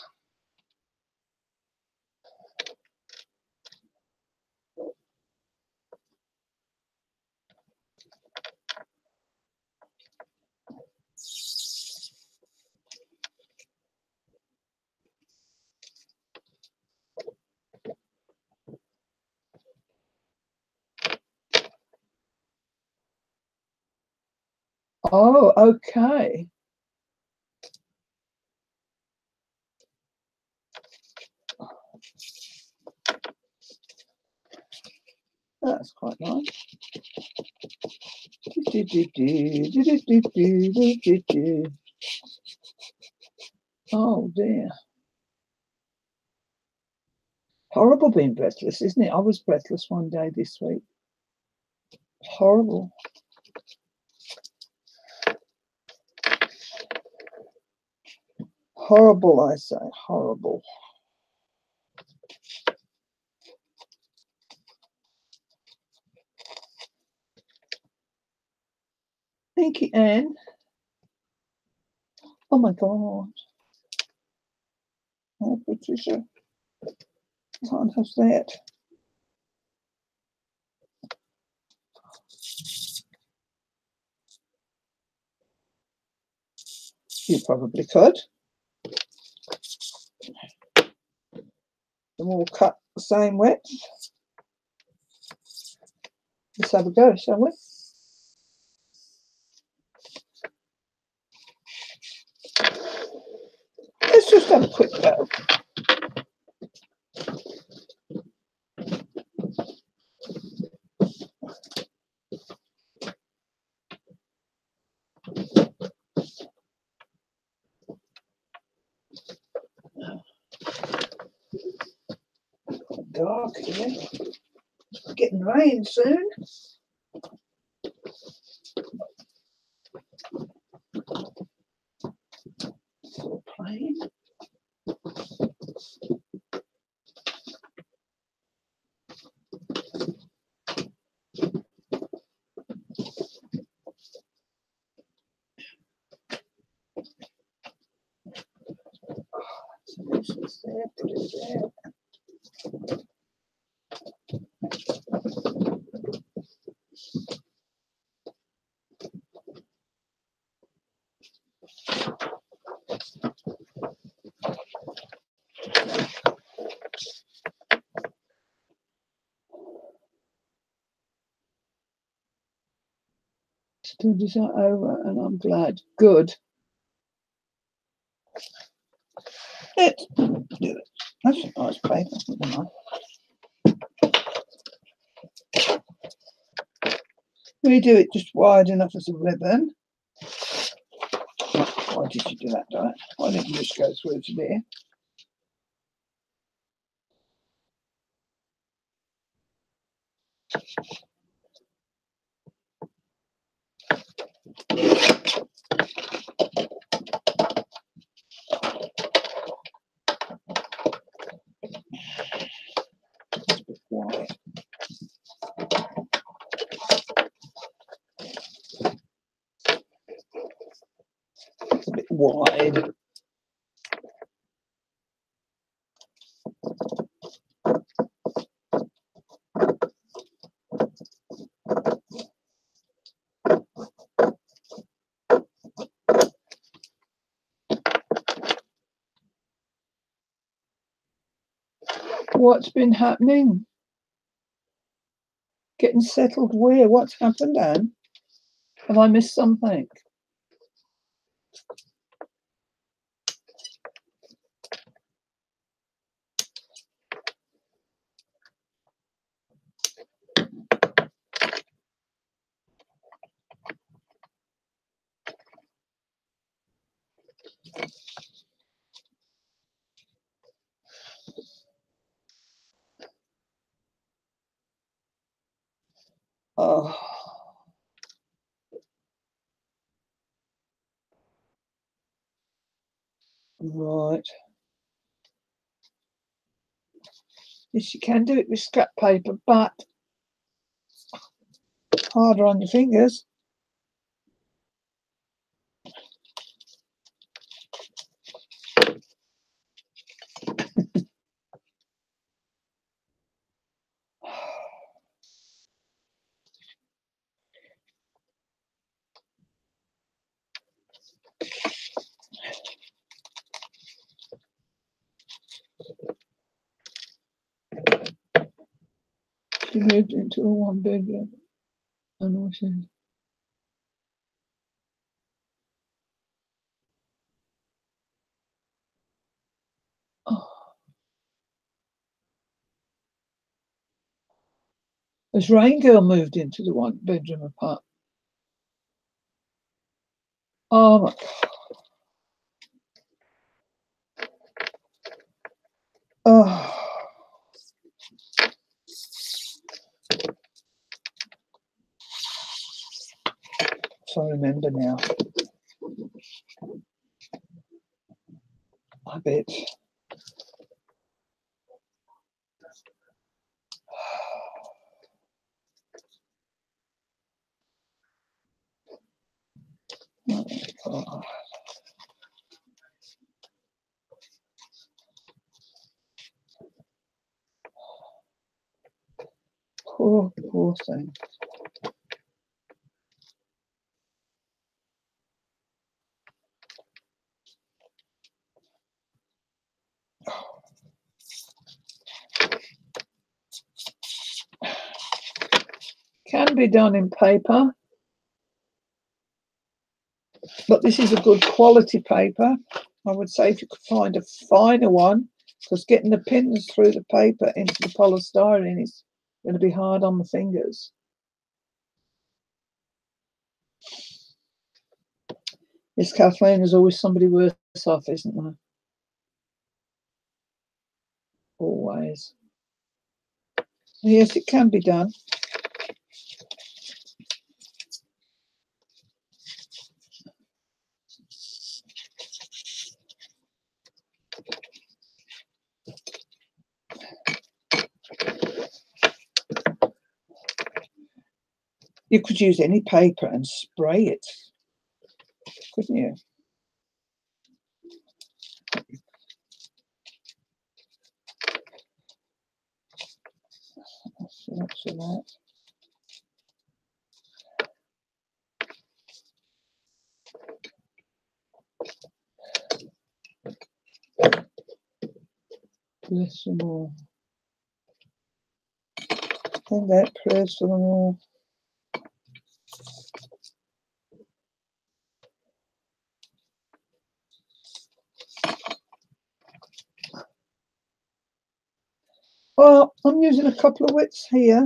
A: Oh, okay. That's quite nice. Oh dear. Horrible being breathless, isn't it? I was breathless one day this week. Horrible. Horrible, I say. Horrible. Thank you, Anne. Oh my God. Oh, Patricia. Can't have that. You probably could. Them all cut the same width. Let's have a go, shall we? Let's just have a quick go. Dark here. Getting rain soon. Plain. There, put it there. Studies are over and I'm glad. Good. Let's do it. That's a nice paper, isn't it? We do it just wide enough as a ribbon. Why did you do that, Diane? Why didn't you just go through to there? It's a bit wide. It's a bit wide. What's been happening? Getting settled where? What's happened, Anne? Have I missed something? Right. Yes, you can do it with scrap paper, but harder on your fingers. She moved into a one bedroom. And also, oh, as Rain Girl moved into the one bedroom apartment. Oh my God. Oh. So I remember now. I bet. Oh, poor thing. Can be done in paper, but this is a good quality paper. I would say if you could find a finer one, because getting the pins through the paper into the polystyrene is going to be hard on the fingers. Yes, Kathleen, there's always somebody worse off, isn't there? Always. Yes, it can be done. You could use any paper and spray it, couldn't you? That's that. Bless them all. And that prayers for them all. Well, I'm using a couple of widths here.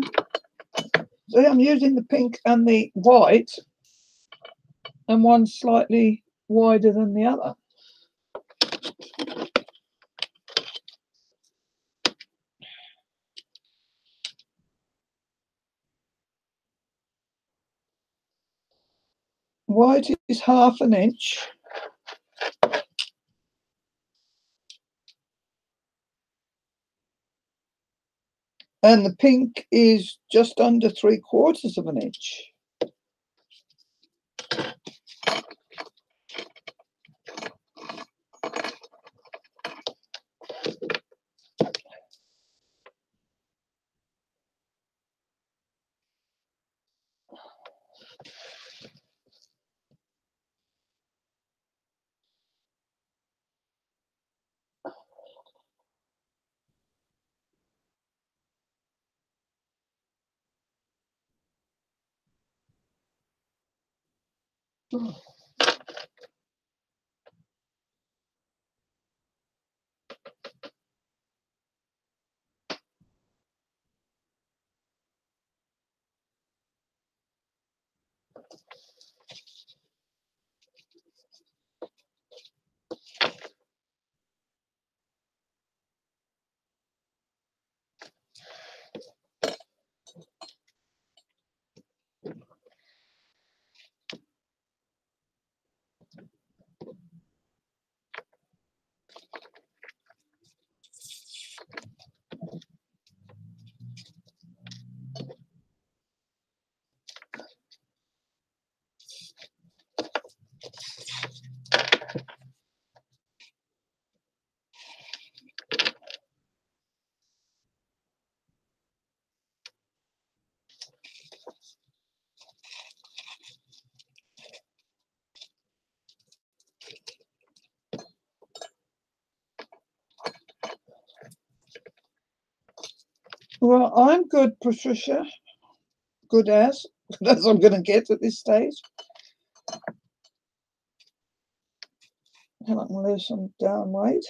A: So I'm using the pink and the white, and one slightly wider than the other. White is 1/2 inch. And the pink is just under 3/4 inch. Well, I'm good, Patricia. Good as I'm going to get at this stage. And I can lose some down weight.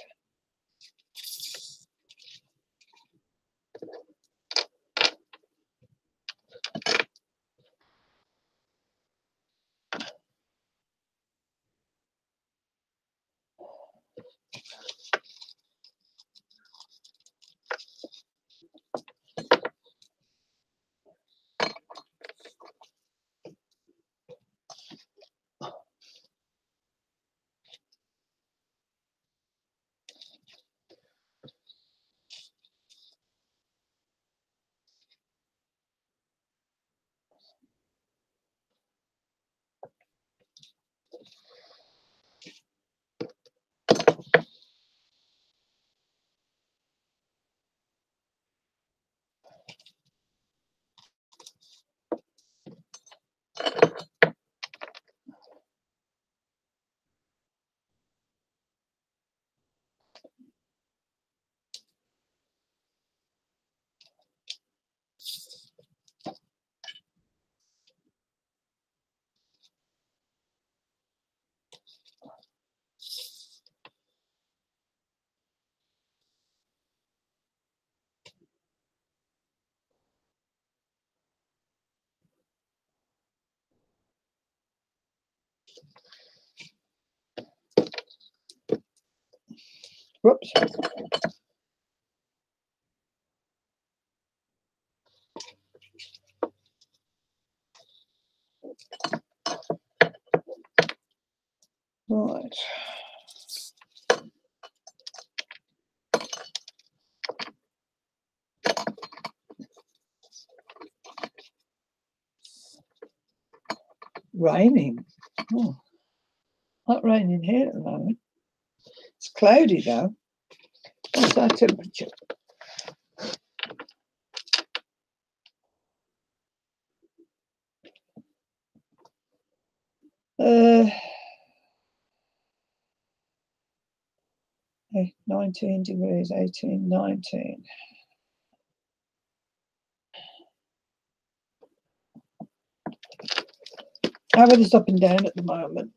A: Whoops. Right. Raining. Oh, not raining here at the moment. It's cloudy though. What's our temperature? Uh, 19 degrees, 18, 19. Our weather's up and down at the moment.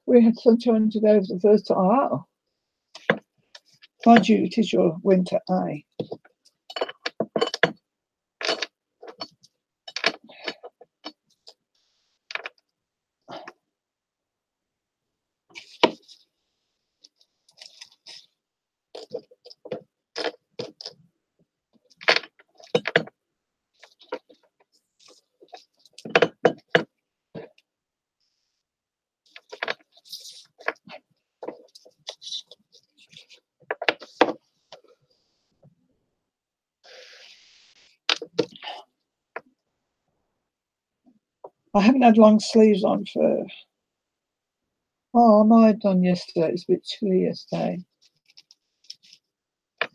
A: We had sunshine today for the first time. Oh, mind you, it is your winter, eh? I haven't had long sleeves on for, oh, I might have done yesterday. It's a bit chilly yesterday.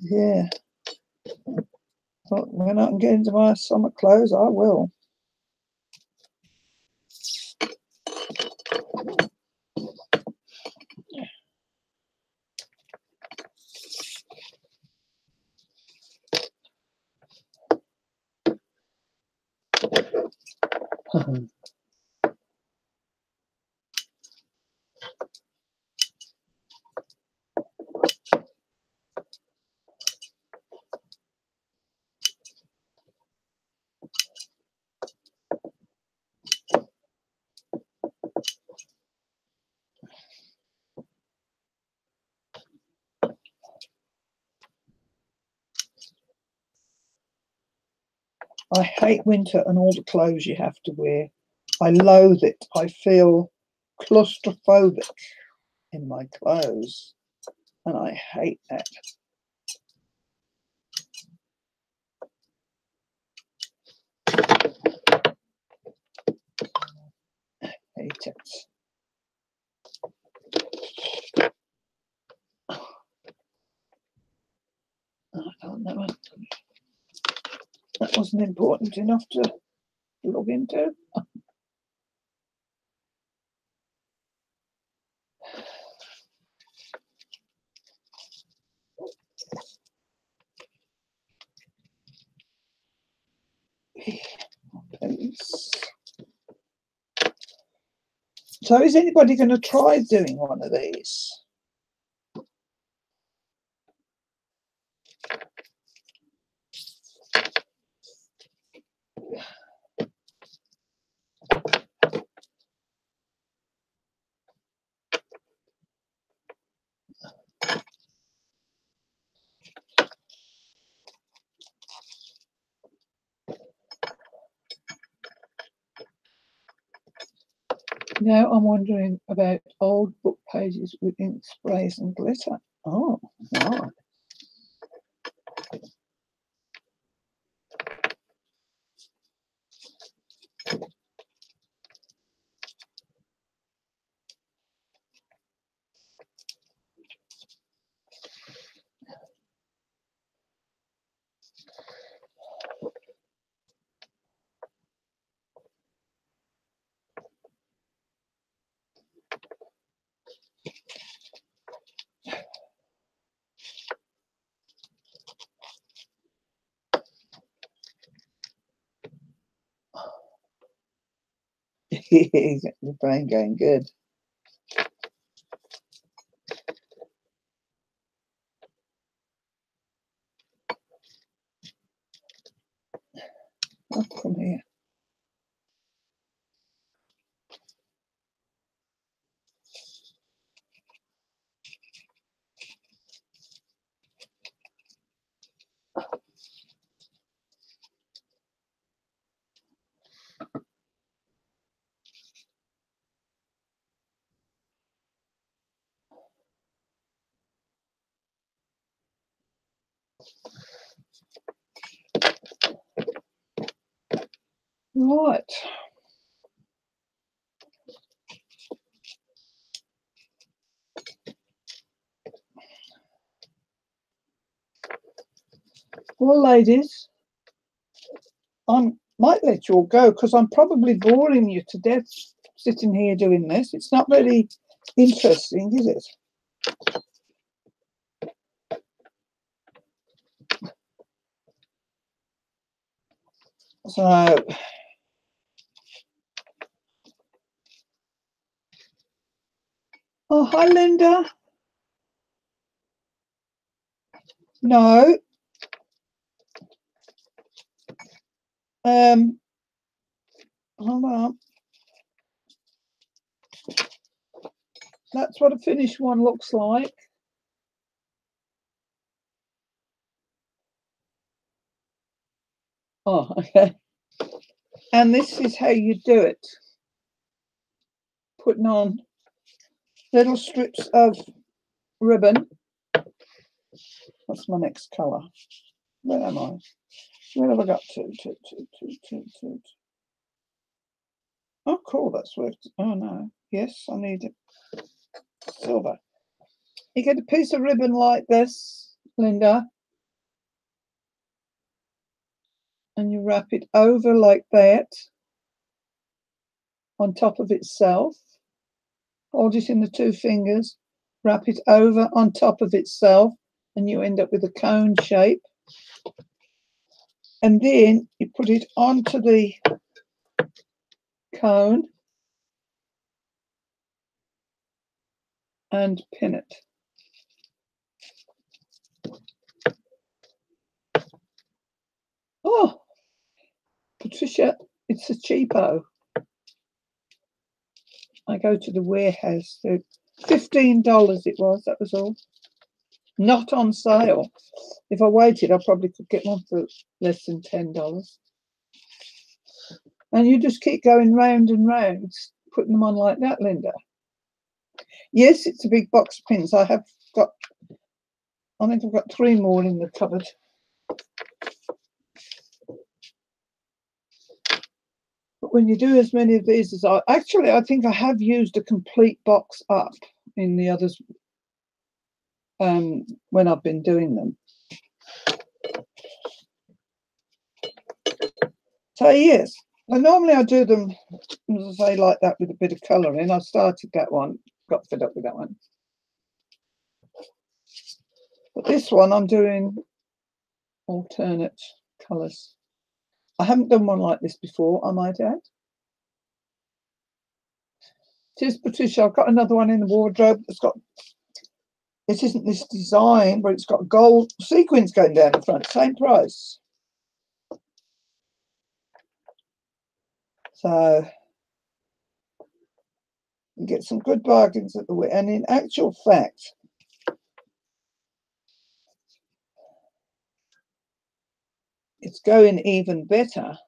A: Yeah. But when I can get into my summer clothes, I will. I hate winter and all the clothes you have to wear. I loathe it. I feel claustrophobic in my clothes, and I hate that. Hate it. I don't know. That wasn't important enough to log into. So is anybody going to try doing one of these? Now I'm wondering about old book pages with ink sprays and glitter. Oh, right. The brain going good. Oh, come here. Right. Well, ladies, I might let you all go because I'm probably boring you to death sitting here doing this. It's not very interesting, is it? So, oh, hi, Linda. No. Hold on. That's what a finished one looks like. Oh, okay. And this is how you do it. Putting on little strips of ribbon. What's my next colour? Where am I? Where have I got to? Oh, cool, that's worked. Oh, no. Yes, I need it. Silver. You get a piece of ribbon like this, Linda, and you wrap it over like that on top of itself. Hold it in the two fingers, wrap it over on top of itself, and you end up with a cone shape. And then you put it onto the cone and pin it. Oh, Patricia, it's a cheapo. I go to the warehouse. So $15 it was, that was all. Not on sale. If I waited, I probably could get one for less than $10. And you just keep going round and round, putting them on like that, Linda. Yes, it's a big box of pins. I think I've got 3 more in the cupboard. But when you do as many of these as I think I have used a complete box up in the others when I've been doing them. So yes, and normally I do them, as I say, like that with a bit of colour in. I started that one, got fed up with that one. But this one I'm doing alternate colours. I haven't done one like this before, I might add. Tis Patricia, I've got another one in the wardrobe that's got, it isn't this design, but it's got gold sequins going down the front, same price. So you get some good bargains at the way. And in actual fact, it's going even better.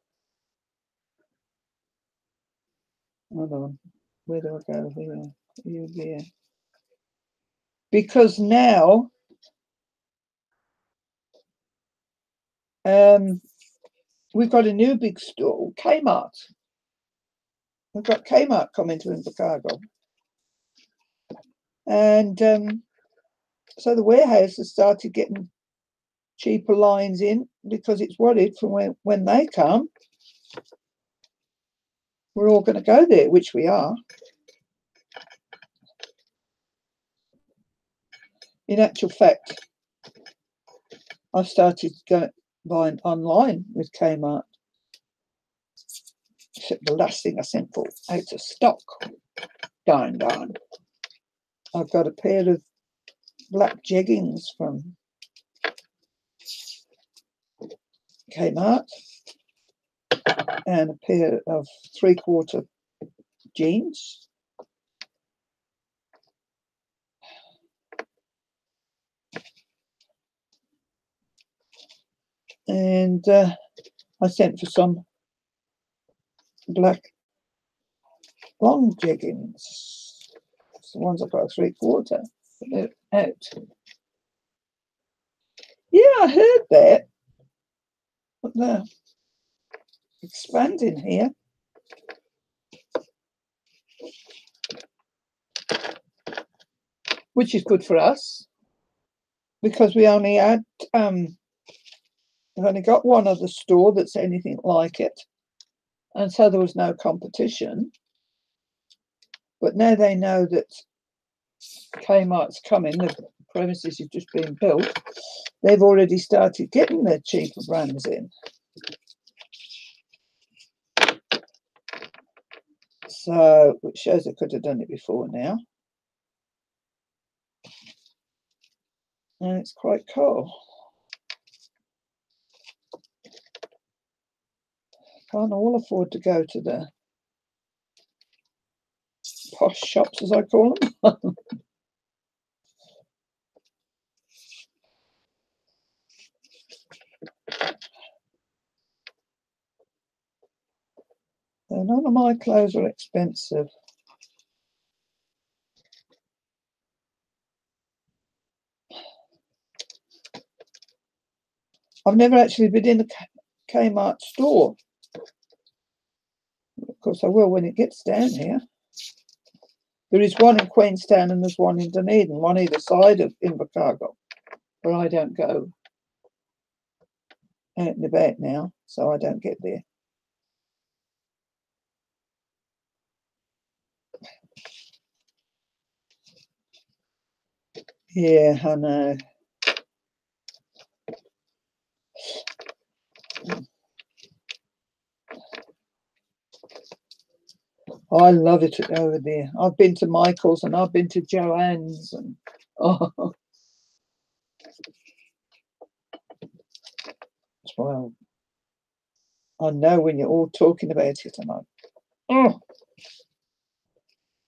A: Hold on, where do I go here? You there? Because now we've got a new big store, Kmart. We've got Kmart coming to Invercargill. And so the warehouse has started getting cheaper lines in because it's worried from when they come, we're all going to go there, which we are. In actual fact, I started buying online with Kmart. Except the last thing I sent for out of stock. Darn. I've got a pair of black jeggings from Kmart and a pair of 3/4 jeans. And I sent for some black long jeggings. It's the ones I've got 3/4. They're out. Yeah, I heard that. But they're expanding here. Which is good for us because we only had we've only got one other store that's anything like it, and so there was no competition. But now they know that Kmart's coming, the premises have just been built, they've already started getting their cheaper brands in. So it shows I could have done it before now. And it's quite cool. Can't all afford to go to the posh shops, as I call them. So none of my clothes are expensive. I've never actually been in the Kmart store. Of course I will when it gets down here. There is one in Queenstown and there's one in Dunedin, one either side of Invercargill, but I don't go out and about now, so I don't get there. Yeah, I know. I love it over there. I've been to Michael's and I've been to Joanne's and well, I know when you're all talking about it, and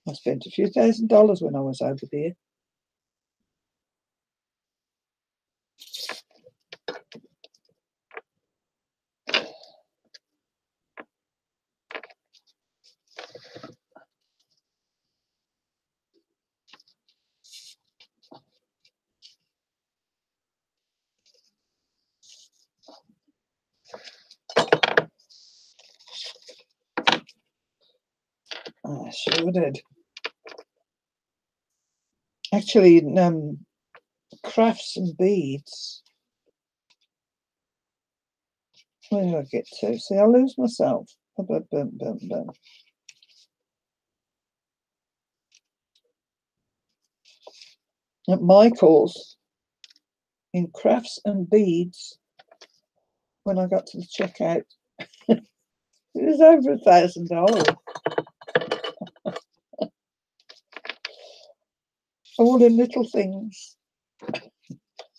A: I spent a few $1,000s when I was over there. what I did. Actually, crafts and beads. Where did I get to? See, I lose myself. At Michael's in crafts and beads, when I got to the checkout, it was over $1,000. All in little things.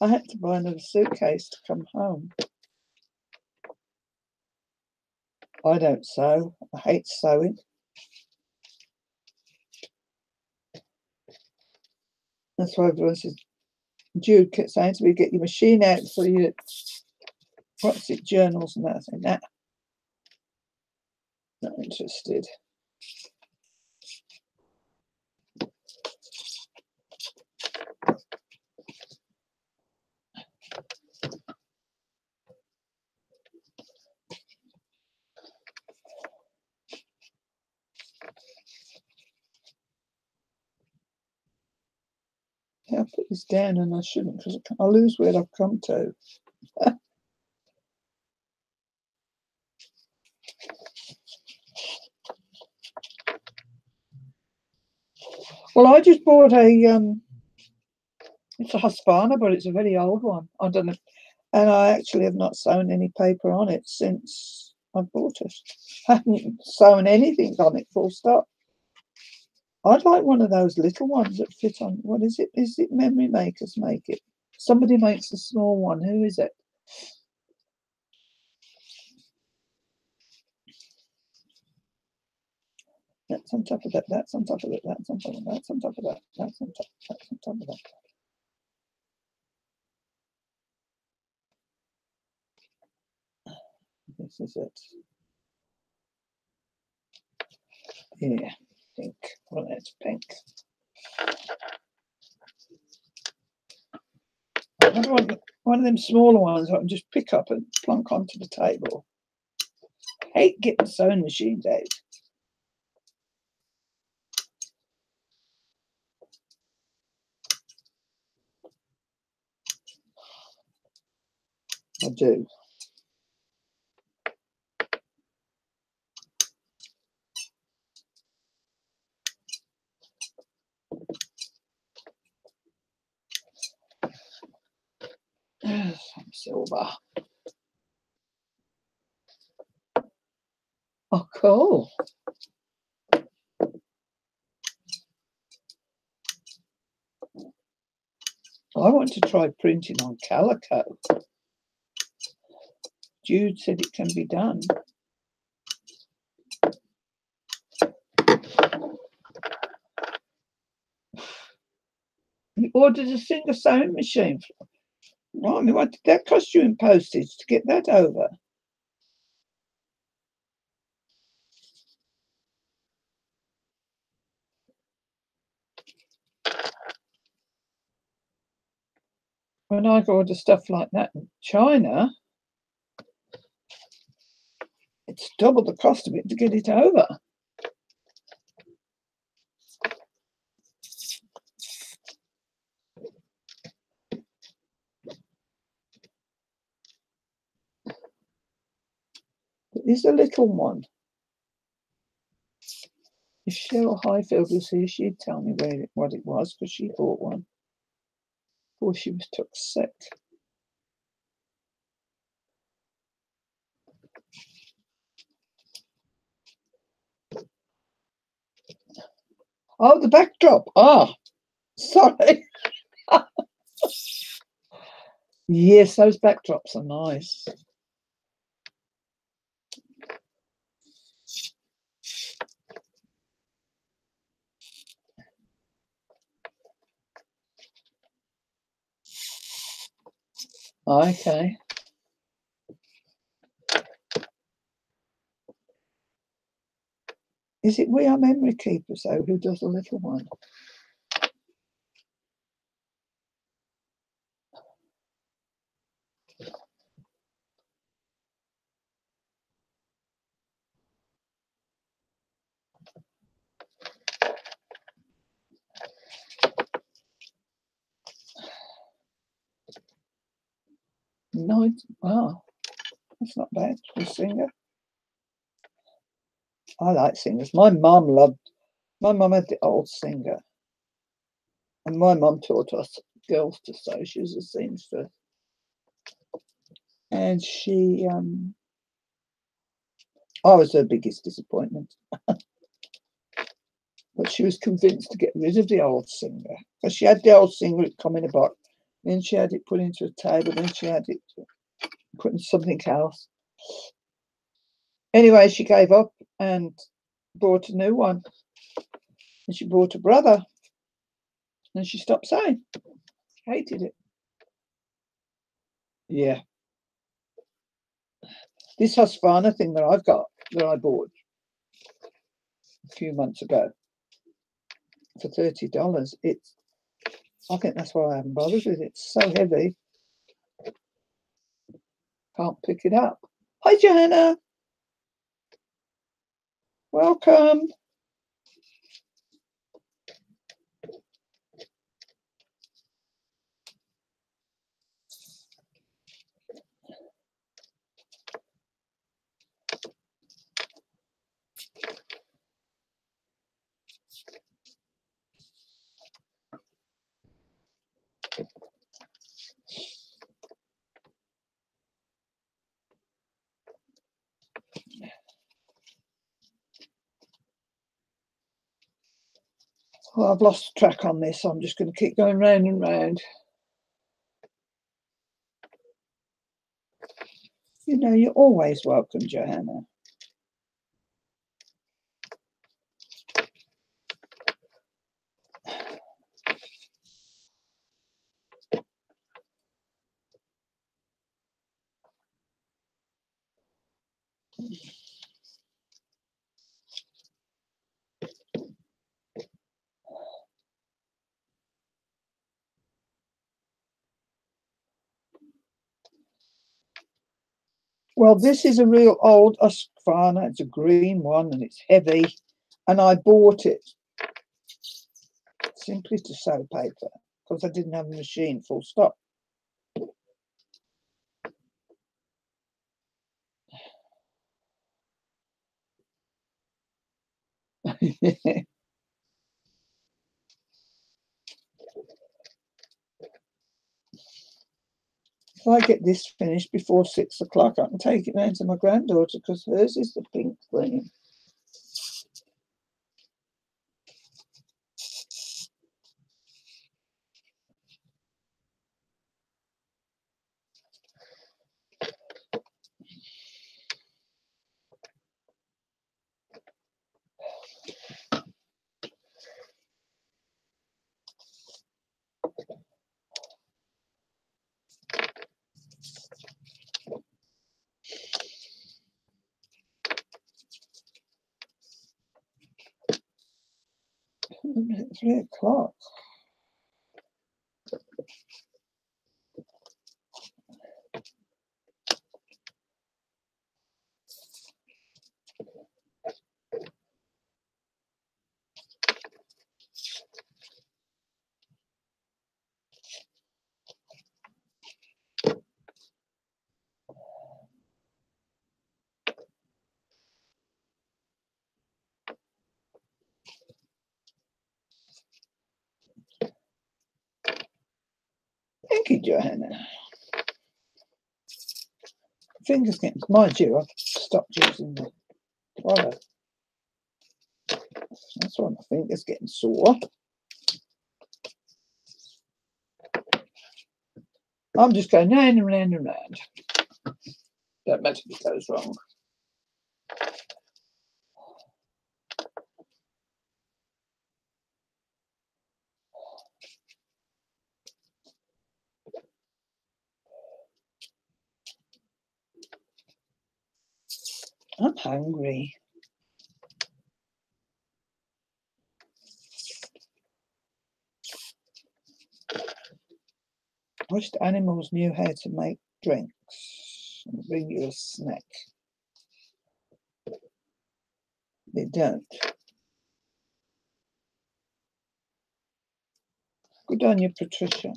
A: I had to buy another suitcase to come home. I don't sew. I hate sewing. That's why everyone says, Jude kept saying to me, get your machine out for your, what's it, journals and that. I think, nah, not interested. Yeah, I put this down and I shouldn't because I'll lose where I've come to. Well, I just bought a, it's a Husqvarna, but it's a very old one. I don't know. And I actually have not sewn any paper on it since I bought it. I haven't sewn anything on it, full stop. I'd like one of those little ones that fit on, what is it? Is it Memory Makers make it? Somebody makes a small one. Who is it? That's on top of that, that's on top of it, that's on top of that, that's on top of that, that's on top of that. This is it. Yeah, pink. Well, that's pink. I want one of them smaller ones I can just pick up and plonk onto the table. I hate getting sewing machines out. I do. Some silver. Oh, cool. I want to try printing on calico. Jude said it can be done. You ordered a single sewing machine. I mean, what did that cost you in postage to get that over? When I order stuff like that in China, it's double the cost of it to get it over. It is a little one. If Cheryl Highfield was here, she'd tell me what it was, because she bought one before she was took sick. Oh, the backdrop. Ah, sorry. Yes, those backdrops are nice. Okay. Is it We Are Memory Keepers, though, who does a little one? 9. Wow, that's not bad for a singer. I like singers. My mum had the old singer. And my mum taught us girls to sew. She was a seamstress. And she, I was her biggest disappointment. But she was convinced to get rid of the old singer. Because she had the old singer, it come in a box. Then she had it put into a table. Then she had it put in something else. Anyway, she gave up and bought a new one. And she bought a brother. And she stopped sewing. She hated it. Yeah. This Husqvarna thing that I've got, that I bought a few months ago for $30, I think that's why I haven't bothered with it. It's so heavy. Can't pick it up. Hi, Johanna. Welcome. Well, I've lost track on this. So I'm just going to keep going round and round. You know, you're always welcome, Johanna. Well, this is a real old Husqvarna. It's a green one and it's heavy. And I bought it simply to sew paper because I didn't have a machine, full stop. If I get this finished before 6 o'clock, I can take it round to my granddaughter because hers is the pink thing. It's 3 o'clock. Thank you, Johanna. Fingers getting, mind you, I've stopped using the toilet. That's why my fingers getting sore. I'm just going round and round and round. Don't matter if it goes wrong. I'm hungry. I wish the animals knew how to make drinks and bring you a snack. They don't. Good on you, Patricia.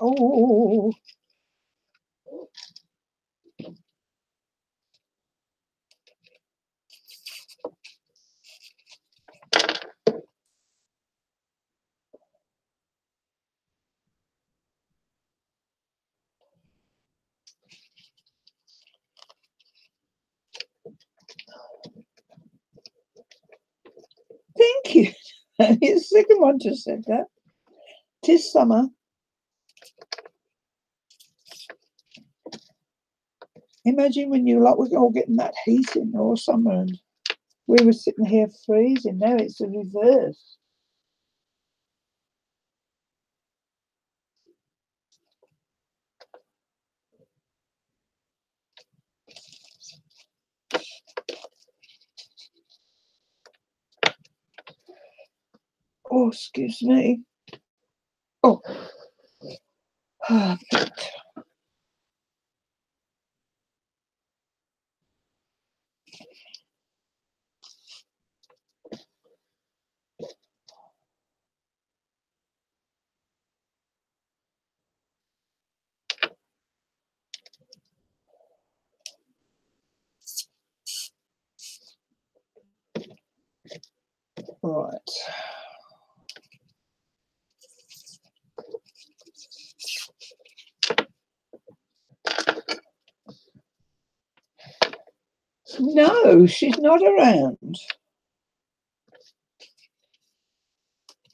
A: Oh. Thank you. The second one just said that. 'Tis summer. Imagine when you like we're all getting that heat in all summer and we were sitting here freezing. Now it's the reverse. Oh, excuse me. Oh. Perfect. Right. No, she's not around.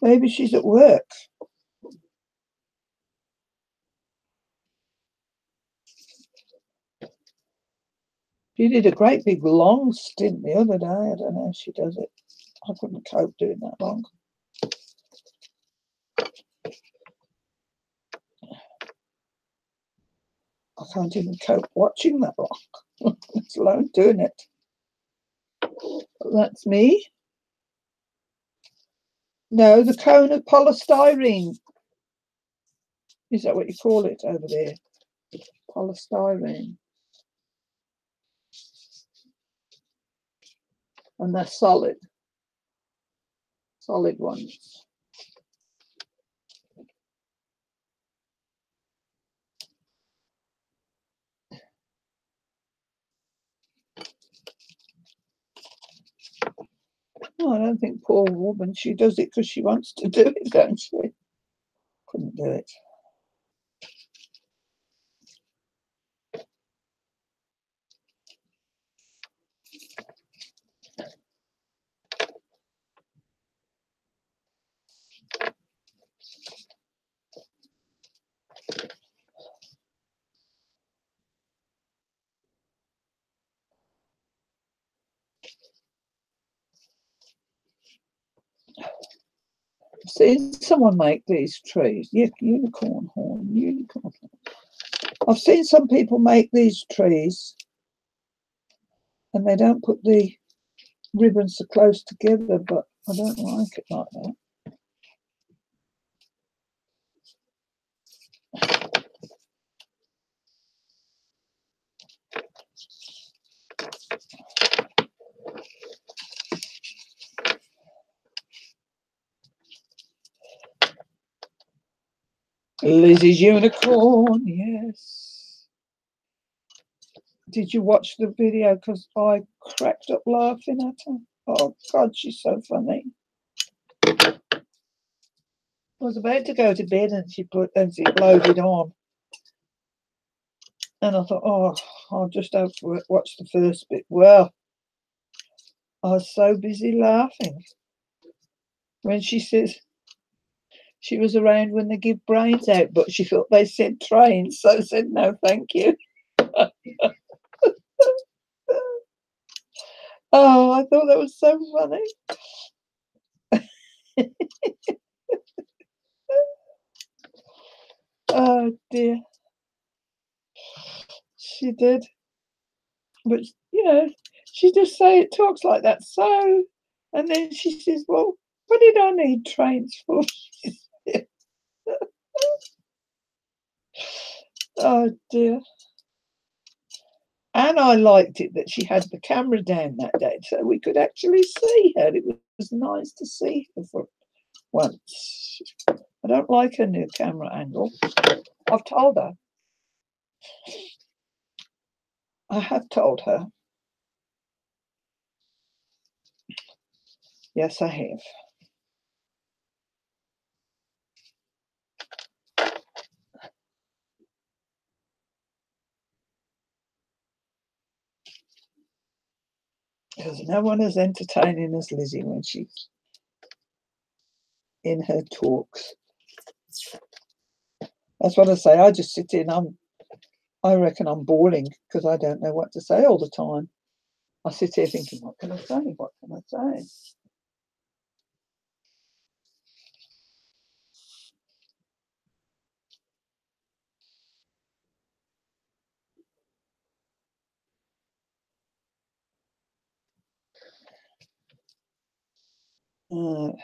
A: Maybe she's at work. She did a great big long stint the other day. I don't know if she does it. I couldn't cope doing that long. I can't even cope watching that long, let alone doing it. But that's me. No, the cone of polystyrene. Is that what you call it over there? Polystyrene. And they're solid. Solid ones. Oh, I don't think poor woman, she does it because she wants to do it, don't she? Couldn't do it. I've seen someone make these trees. Yeah, unicorn horn, unicorn horn. I've seen some people make these trees and they don't put the ribbons so close together, but I don't like it like that. Lizzie's unicorn, yes. Did you watch the video? Because I cracked up laughing at her. Oh, God, she's so funny. I was about to go to bed and she loaded on. And I thought, oh, I'll just have to watch the first bit. Well, I was so busy laughing. When she says she was around when they give brains out, but she thought they said trains, so said no, thank you. Oh, I thought that was so funny. Oh dear. She did. But, you know, she just talks like that. So, and then she says, well, what did I need trains for? Oh dear. And I liked it that she had the camera down that day so we could actually see her. It was nice to see her for once. I don't like her new camera angle. I've told her. I have told her. Yes, I have. Because no one is entertaining as Lizzie when she's in her talks. That's what I say. I just sit in. I reckon I'm boring because I don't know what to say all the time. I sit here thinking, what can I say? What can I say? Oh.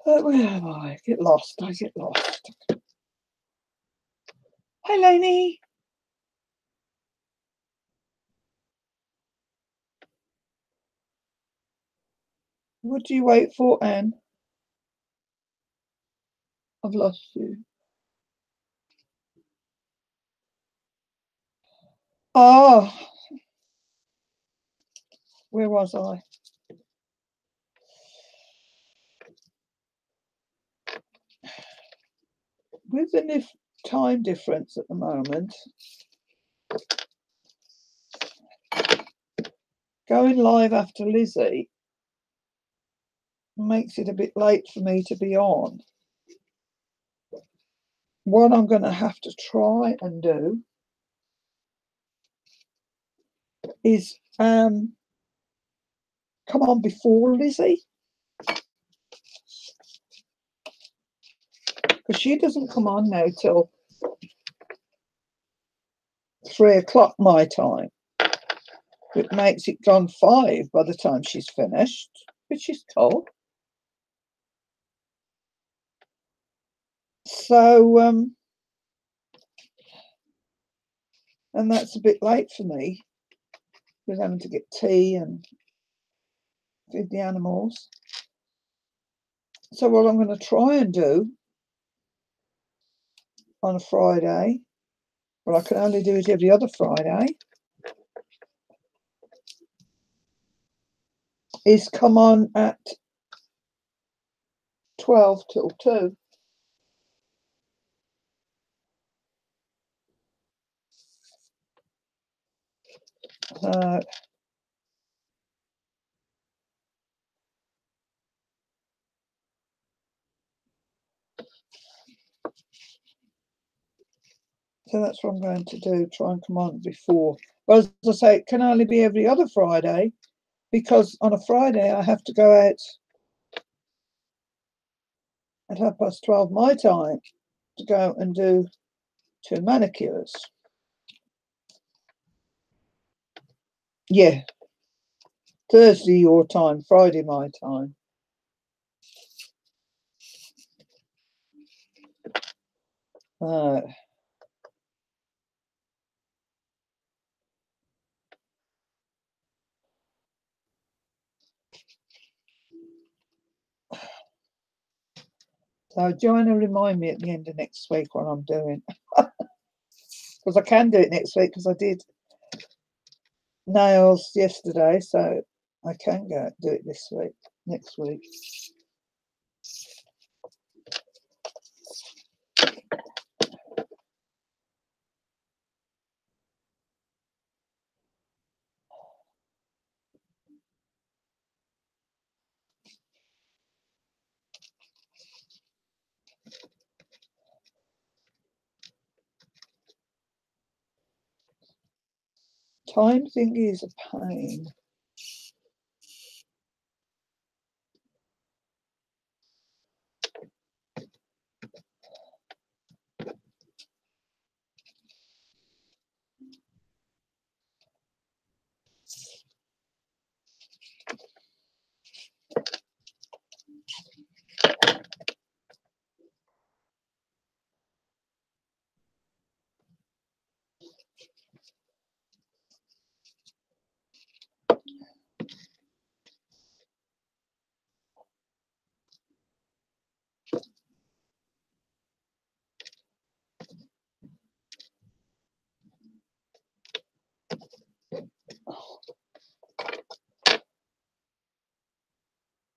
A: Where am I? I get lost. Hi, Lainey. What do you wait for, Anne? I've lost you. Oh, where was I? With the time difference at the moment, going live after Lizzie makes it a bit late for me to be on. What I'm going to have to try and do is come on before Lizzie, because she doesn't come on now till 3 o'clock my time. It makes it gone 5 by the time she's finished, which is cool. So, and that's a bit late for me with having to get tea and feed the animals. So what I'm going to try and do on a Friday, well, I can only do it every other Friday, is come on at 12 till 2. So that's what I'm going to do, try and come on before. But as I say, it can only be every other Friday, because on a Friday I have to go out at 12:30 my time to go and do 2 manicures. Yeah, Thursday your time, Friday my time. So Joanna, remind me at the end of next week what I'm doing. because I can do it next week because I did nails yesterday, so I can go do it this week, next week. Time thing is a pain.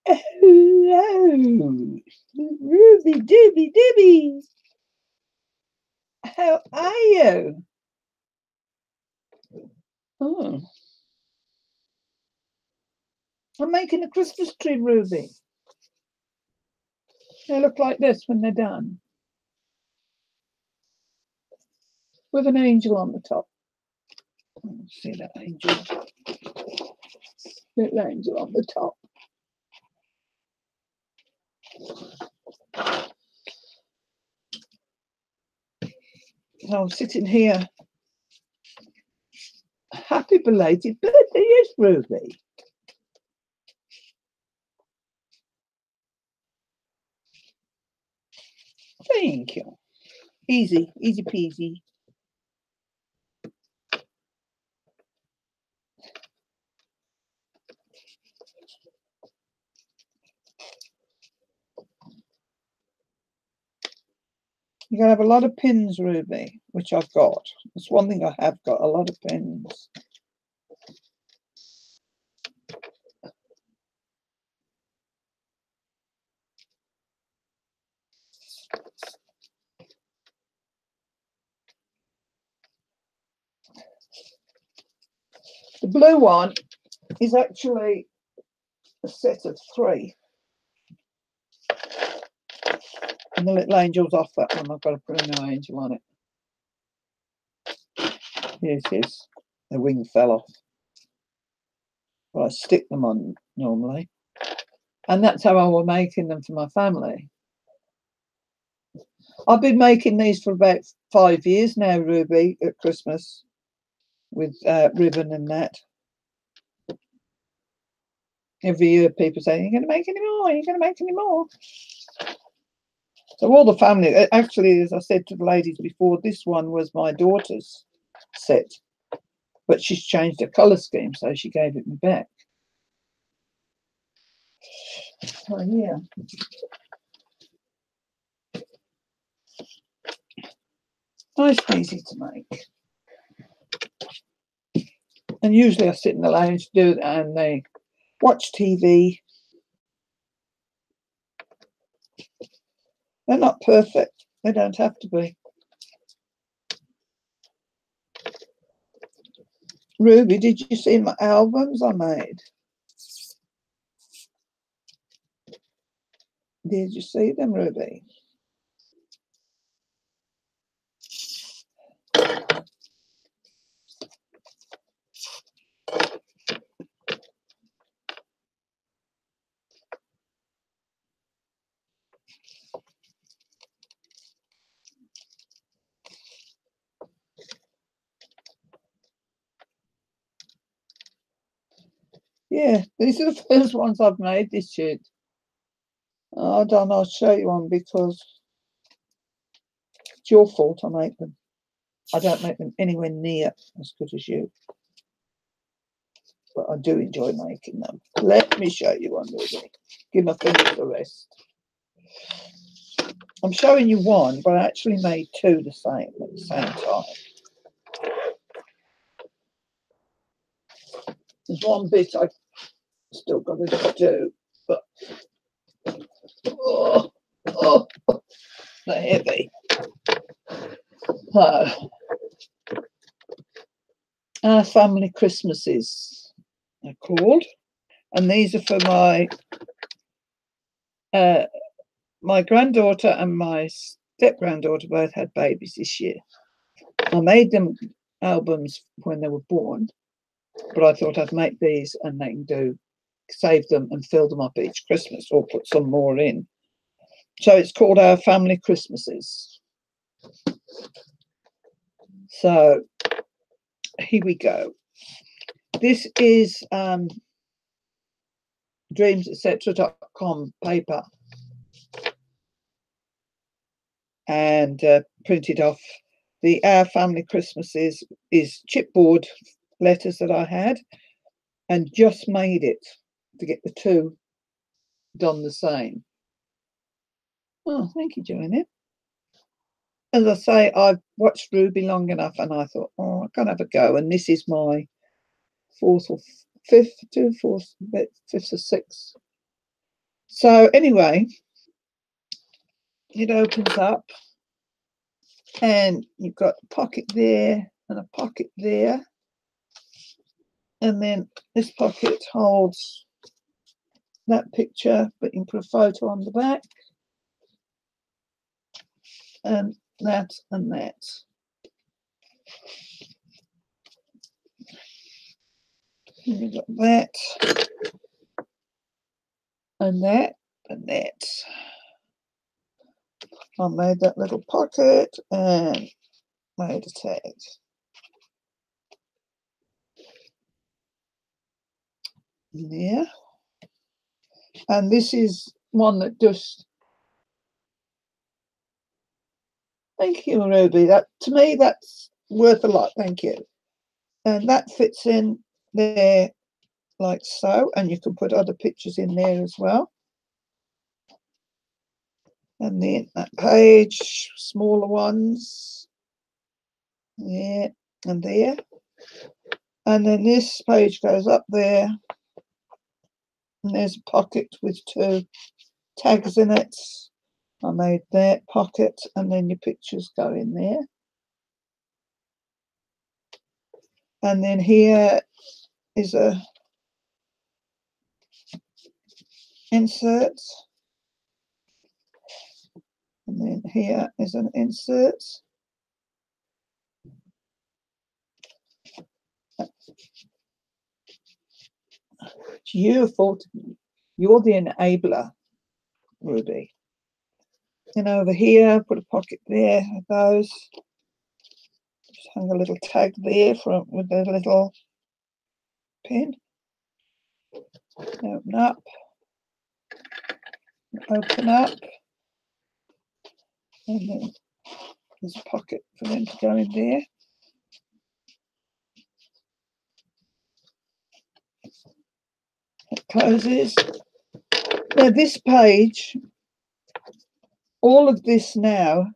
A: Hello, Ruby Dooby Dooby. How are you? Oh, I'm making a Christmas tree, Ruby. They look like this when they're done, with an angel on the top. See that angel? Little angel on the top. I'm sitting here. Happy belated birthday, yes, Ruby. Thank you. Easy, easy peasy. You're going to have a lot of pins, Ruby, which I've got. It's one thing I have got, a lot of pins. The blue one is actually a set of 3. And the little angel's off that one. I've got to put a new angel on it. Here it is. The wing fell off. Well, I stick them on normally. And that's how I was making them for my family. I've been making these for about 5 years now, Ruby, at Christmas, with ribbon and that. Every year people say, you're going to make any more? You're going to make any more? So all the family, actually, as I said to the ladies before, this one was my daughter's set. But she's changed her colour scheme, so she gave it me back. Oh, yeah. Nice and easy to make. And usually I sit in the lounge, do it, and they watch TV. They're not perfect. They don't have to be. Ruby, did you see my albums I made? Did you see them, Ruby? Yeah, these are the first ones I've made this year. I don't know, I'll show you one because it's your fault I make them. I don't make them anywhere near as good as you. But I do enjoy making them. Let me show you one, Ruby. Give my fingers a rest. I'm showing you one, but I actually made 2 at the same time. There's one bit I still got to do, but they're heavy. So, our family Christmases are called, and these are for my granddaughter and my step-granddaughter both had babies this year. I made them albums when they were born, but I thought I'd make these and they can save them and fill them up each Christmas or put some more in. So it's called Our Family Christmases. So here we go. This is dreamsetc.com paper and printed off. The Our Family Christmases is chipboard letters that I had and just made it to get the two done the same. Oh, thank you, Joanne. As I say, I've watched Ruby long enough and I thought, oh, I can have a go. And this is my fifth or sixth. So anyway, it opens up and you've got a pocket there and a pocket there. And then this pocket holds that picture, but you can put a photo on the back. And that and that. And you've got that and that and that. I made that little pocket and made a tag. There. And this is one that just, thank you, Ruby. That, to me, that's worth a lot. Thank you. And that fits in there like so, and you can put other pictures in there as well. And then that page, smaller ones, there and there. And then this page goes up there, and there's a pocket with two tags in it. I made that pocket, and then your pictures go in there. And then here is a insert. And then here is an insert. It's your fault. You're the enabler, Ruby. And over here, put a pocket there with those. Just hang a little tag there with a little pin. Open up. Open up. And then there's a pocket for them to go in there. It closes. Now this page, all of this now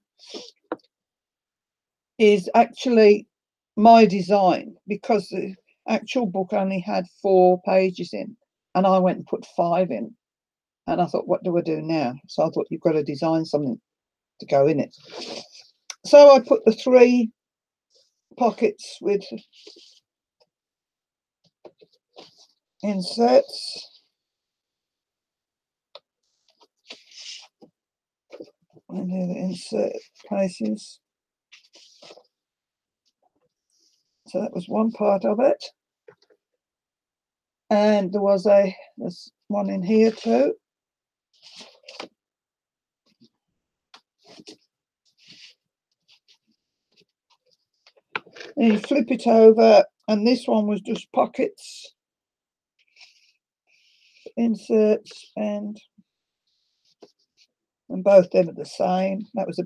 A: is actually my design, because the actual book only had 4 pages in and I went and put 5 in, and I thought, what do I do now? So I thought, you've got to design something to go in it. So I put the 3 pockets with inserts, and here the insert places. So that was one part of it. And there's one in here too. And you flip it over, and this one was just pockets, inserts, and both of them are the same. That was a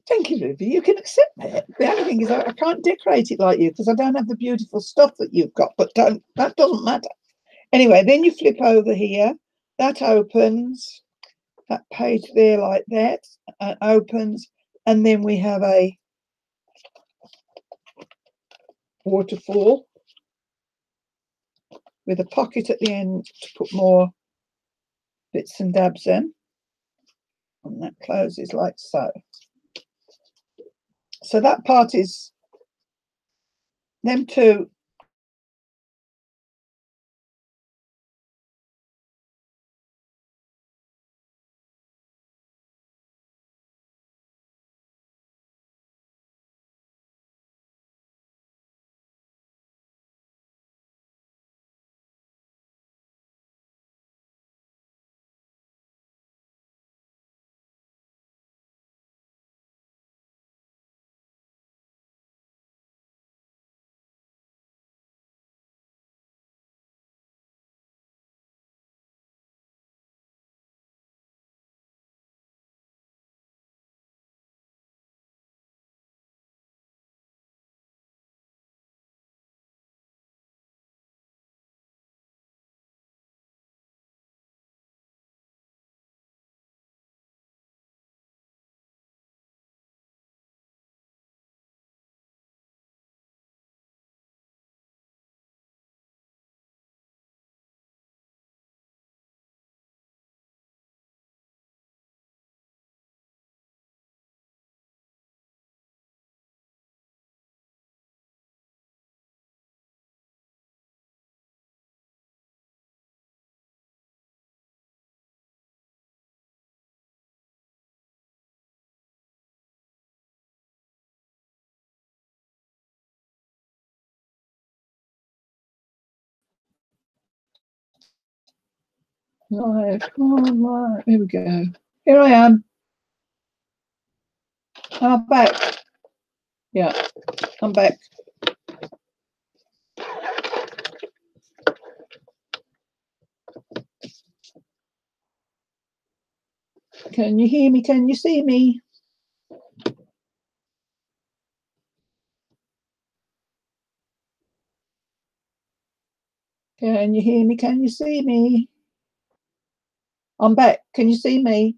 A: thank you, Ruby. You can accept it. The only thing is I can't decorate it like you because I don't have the beautiful stuff that you've got, but that doesn't matter. Anyway, then you flip over here, that opens, that page there like that, and opens, and then we have a waterfall with a pocket at the end to put more bits and dabs in, and that closes like so. So that part is them two. Right, right, here we go. Here I am. I'm back. Yeah, I'm back. Can you hear me? Can you see me? Can you hear me? Can you see me? I'm back. Can you see me?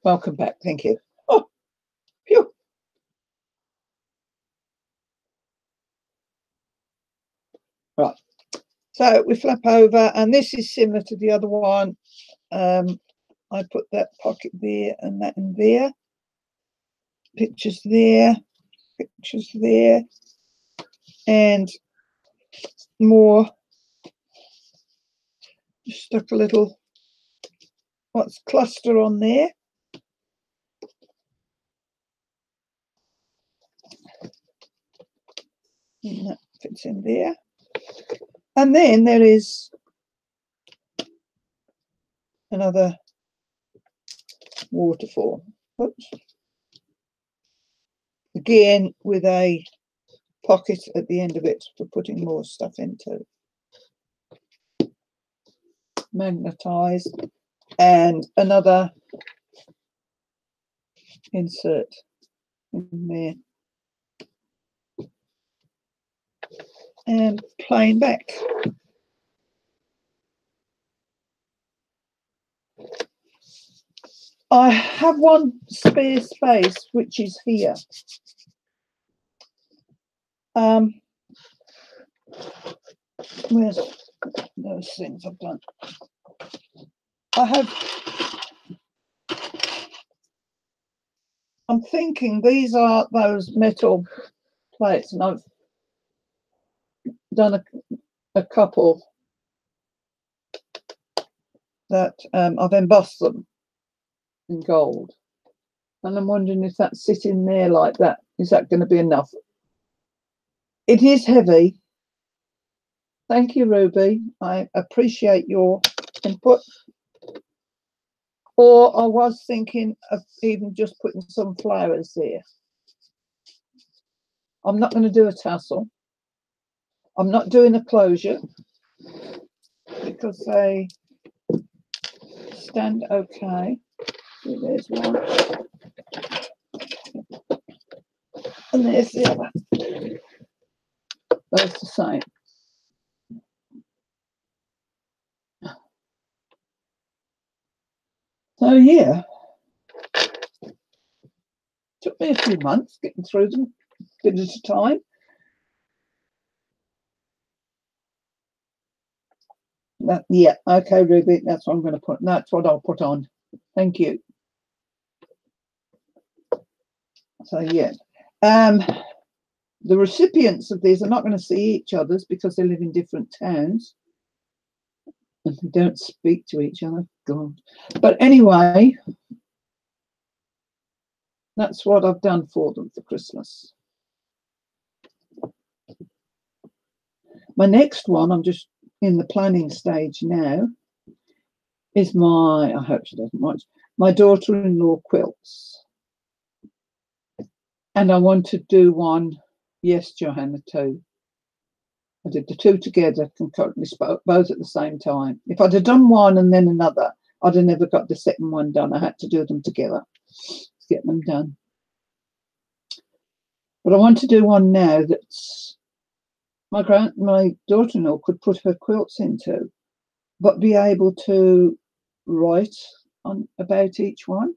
A: Welcome back. Thank you. Oh, phew. Right. So we flap over, and this is similar to the other one. I put that pocket there and that in there. Pictures there. Pictures there. And more. Just stuck a little what's cluster on there. And that fits in there. And then there is another waterfall. Oops. Again with a pocket at the end of it for putting more stuff into. Magnetized, and another insert in there. And plain back. I have one spare space, which is here. Where's those things I've done? I'm thinking these are those metal plates, and I've done a couple that I've embossed them in gold. And I'm wondering if that's sitting there like that. Is that going to be enough? It is heavy. Thank you, Ruby. I appreciate your input. Or I was thinking of even just putting some flowers there. I'm not going to do a tassel. I'm not doing a closure because they stand okay. So there's one. And there's the other. Both the same. So yeah, took me a few months getting through them, a bit at a time. Yeah, okay, Ruby, that's what I'm going to put. That's what I'll put on. Thank you. So yeah, the recipients of these are not going to see each other's because they live in different towns and they don't speak to each other. God, but anyway, that's what I've done for them for Christmas. My next one, I'm just in the planning stage now, is my, I hope she doesn't watch, my daughter-in-law quilts. And I want to do one, yes, Johanna, too. I did the two together concurrently, both at the same time. If I'd have done one and then another, I'd have never got the second one done. I had to do them together to get them done. But I want to do one now that's my daughter-in-law could put her quilts into, but be able to write on about each one.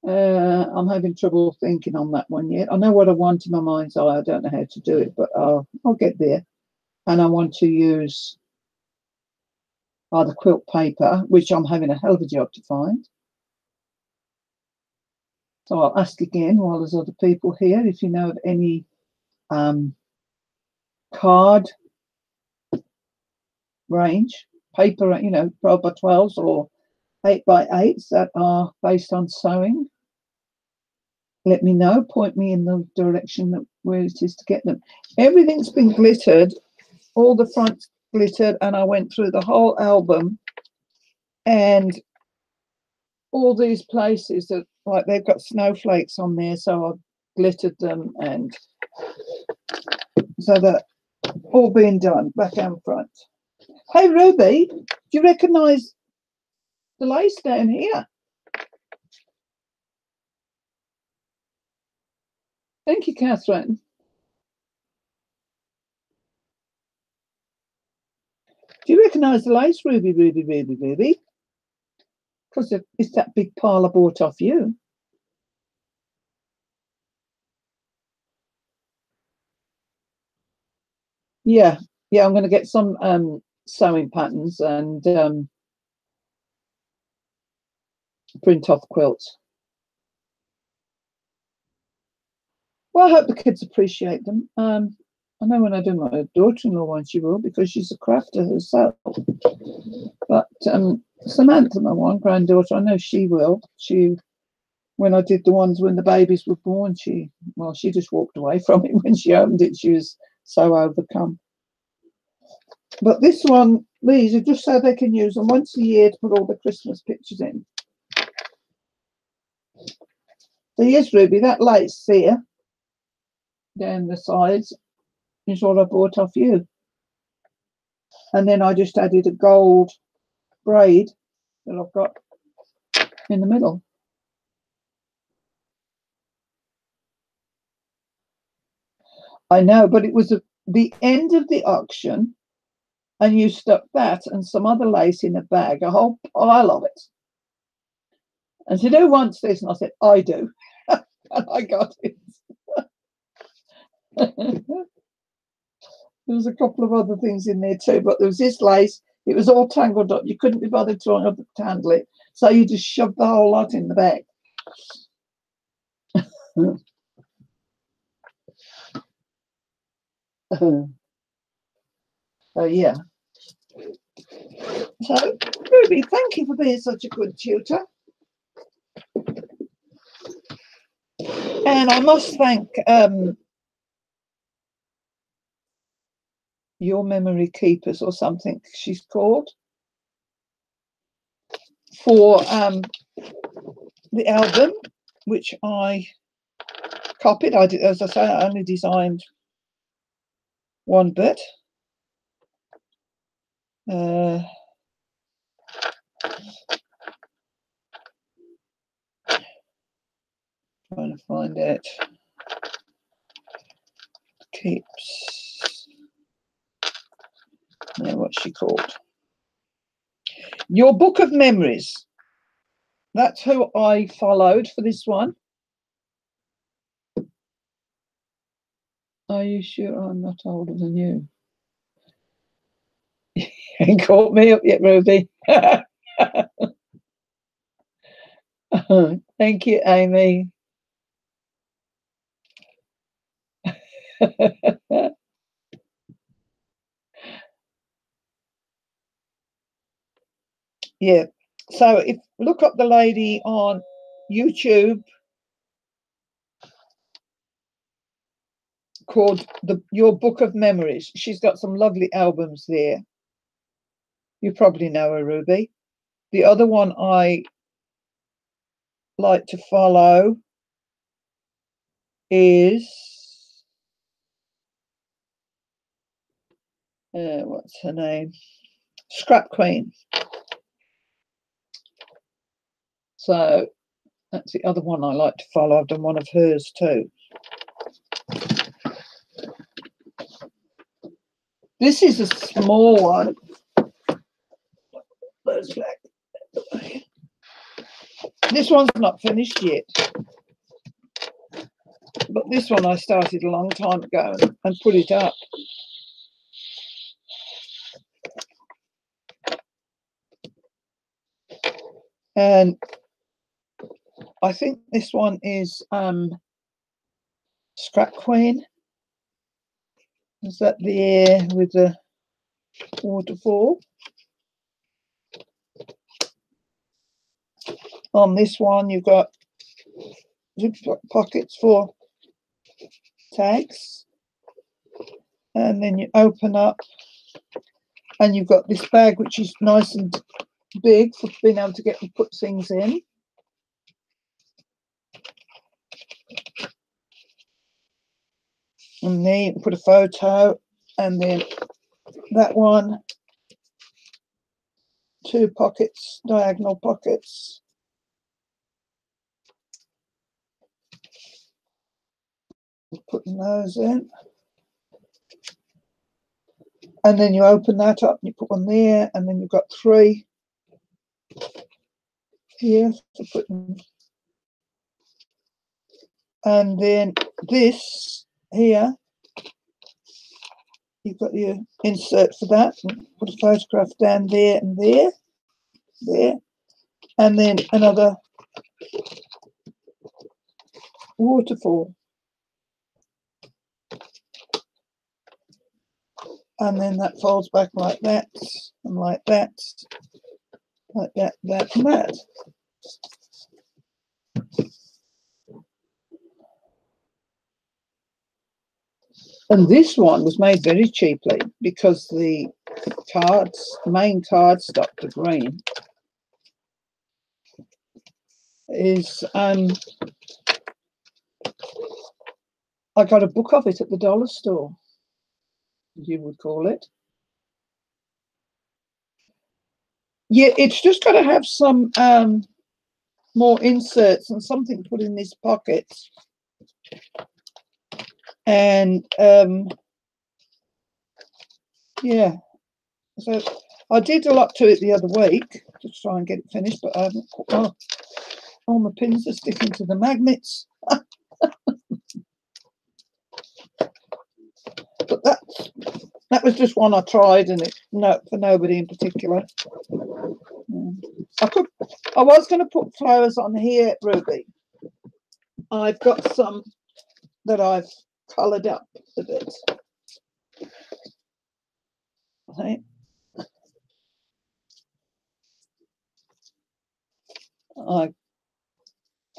A: I'm having trouble thinking on that one yet. I know what I want in my mind's eye. I don't know how to do it, but I'll get there. And I want to use either quilt paper, which I'm having a hell of a job to find. So I'll ask again while there's other people here if you know of any card range, paper, 12 by 12s or 8 by 8s that are based on sewing. Let me know, point me in the direction where it is to get them. Everything's been glittered, all the fronts glittered, and I went through the whole album, and all these places that, like, they've got snowflakes on there, so I've glittered them, and so that all being done back and front. Hey Ruby, do you recognise the lace down here? Thank you, Catherine. Do you recognise the lace, Ruby? Because it's that big pile I bought off you. Yeah, I'm going to get some sewing patterns and print off quilts. Well, I hope the kids appreciate them. I know when I do my daughter-in-law one, she will, because she's a crafter herself. But Samantha, my one granddaughter, I know she will. When I did the ones when the babies were born, she just walked away from it when she opened it. She was so overcome. But this one, these are just so they can use them once a year to put all the Christmas pictures in. So yes, Ruby, that lace here down the sides is what I bought off you. And then I just added a gold braid that I've got in the middle. I know, but it was the end of the auction, and you stuck that and some other lace in a bag, a whole pile of it. And said, who wants this? And I said, I do. And I got it. There was a couple of other things in there too, but there was this lace. It was all tangled up. You couldn't be bothered to handle it. So you just shoved the whole lot in the bag. Yeah. So, Ruby, thank you for being such a good tutor. And I must thank Your Memory Keepers or something she's called for the album, which I copied. I did, as I say, I only designed one bit. Trying to find it. Keeps. Now, what's she called? Your Book of Memories. That's who I followed for this one. Are you sure I'm not older than you? You ain't caught me up yet, Ruby. Thank you, Amy. Yeah. So if look up the lady on YouTube called Your Book of Memories. She's got some lovely albums there. You probably know her, Ruby. The other one I like to follow is what's her name? Scrap Queen. So that's the other one I like to follow. I've done one of hers too. This is a small one. This one's not finished yet. But this one I started a long time ago and put it up. And I think this one is Scrap Queen. Is that the air with the waterfall? On this one, you've got zip pockets for tags. And then you open up and you've got this bag, which is nice and big for being able to get and put things in. And then you can put a photo, and then that one, 2 pockets, diagonal pockets. Putting those in. And then you open that up and you put one there, and then you've got 3 here to put in. And then this here, you've got your insert for that. And put a photograph down there and there, there. And then another waterfall. And then that folds back like that, and like that, like that, that, and that. And this one was made very cheaply because the cards, main cardstock, the green, is I got a book of it at the dollar store, you would call it. Yeah, it's just got to have some more inserts and something put in this pocket. And yeah, so I did a lot to it the other week to try and get it finished, but I haven't. Oh, all my pins are sticking to the magnets. But that was just one I tried, and it for nobody in particular. I was going to put flowers on here, Ruby. I've got some that I've coloured up a bit. Okay. I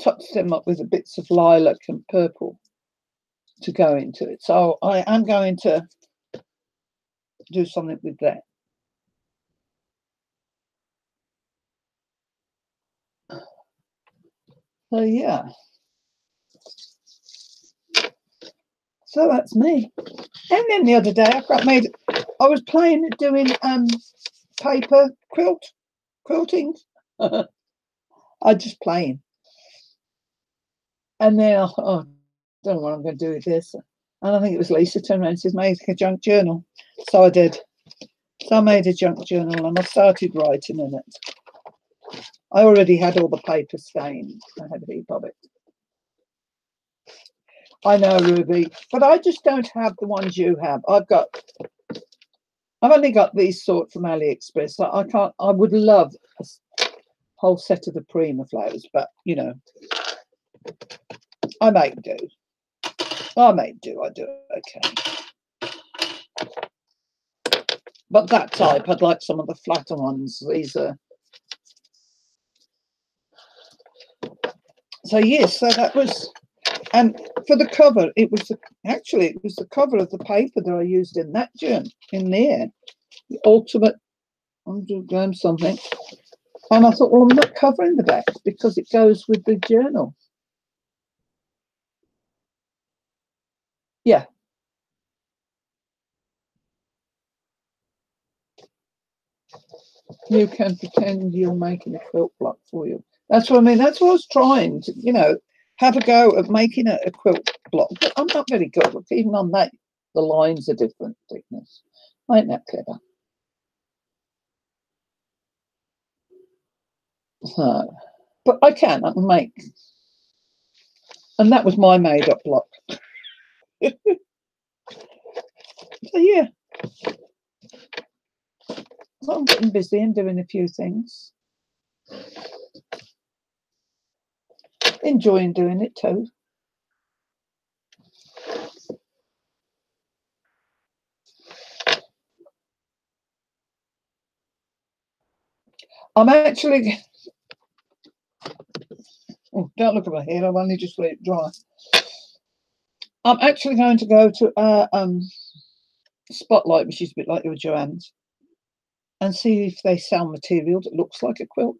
A: touched them up with the bits of lilac and purple to go into it. So I am going to do something with that. So yeah. So that's me. And then the other day I was playing doing paper quilting. I just playing. And then I don't know what I'm going to do with this. And I think it was Lisa turned around and says, make a junk journal. So I did. So I made a junk journal and I started writing in it. I already had all the paper stained. I had a heap of it. I know, Ruby, but I just don't have the ones you have. I've only got these sort from AliExpress. I would love a whole set of the Prima flowers, but you know, I make do. I do okay. But that type, I'd like some of the flatter ones. These are. So yes, so that was, and for the cover, it was the cover of the paper that I used in that journal in there, the ultimate 100 gram something. And I thought, well, I'm not covering the back because it goes with the journal. Yeah. You can pretend you're making a quilt block for you. That's what I mean. That's what I was trying to, you know, have a go at making a quilt block. But I'm not very good. Look, even on that, the lines are different thickness. Ain't that clever? So, but I can make. And that was my made-up block. So, yeah. So I'm getting busy and doing a few things. Enjoying doing it too. I'm actually... Oh, don't look at my hair. I've only just let it dry. I'm actually going to go to Spotlight, which is a bit like your Joann's, and see if they sell material that looks like a quilt,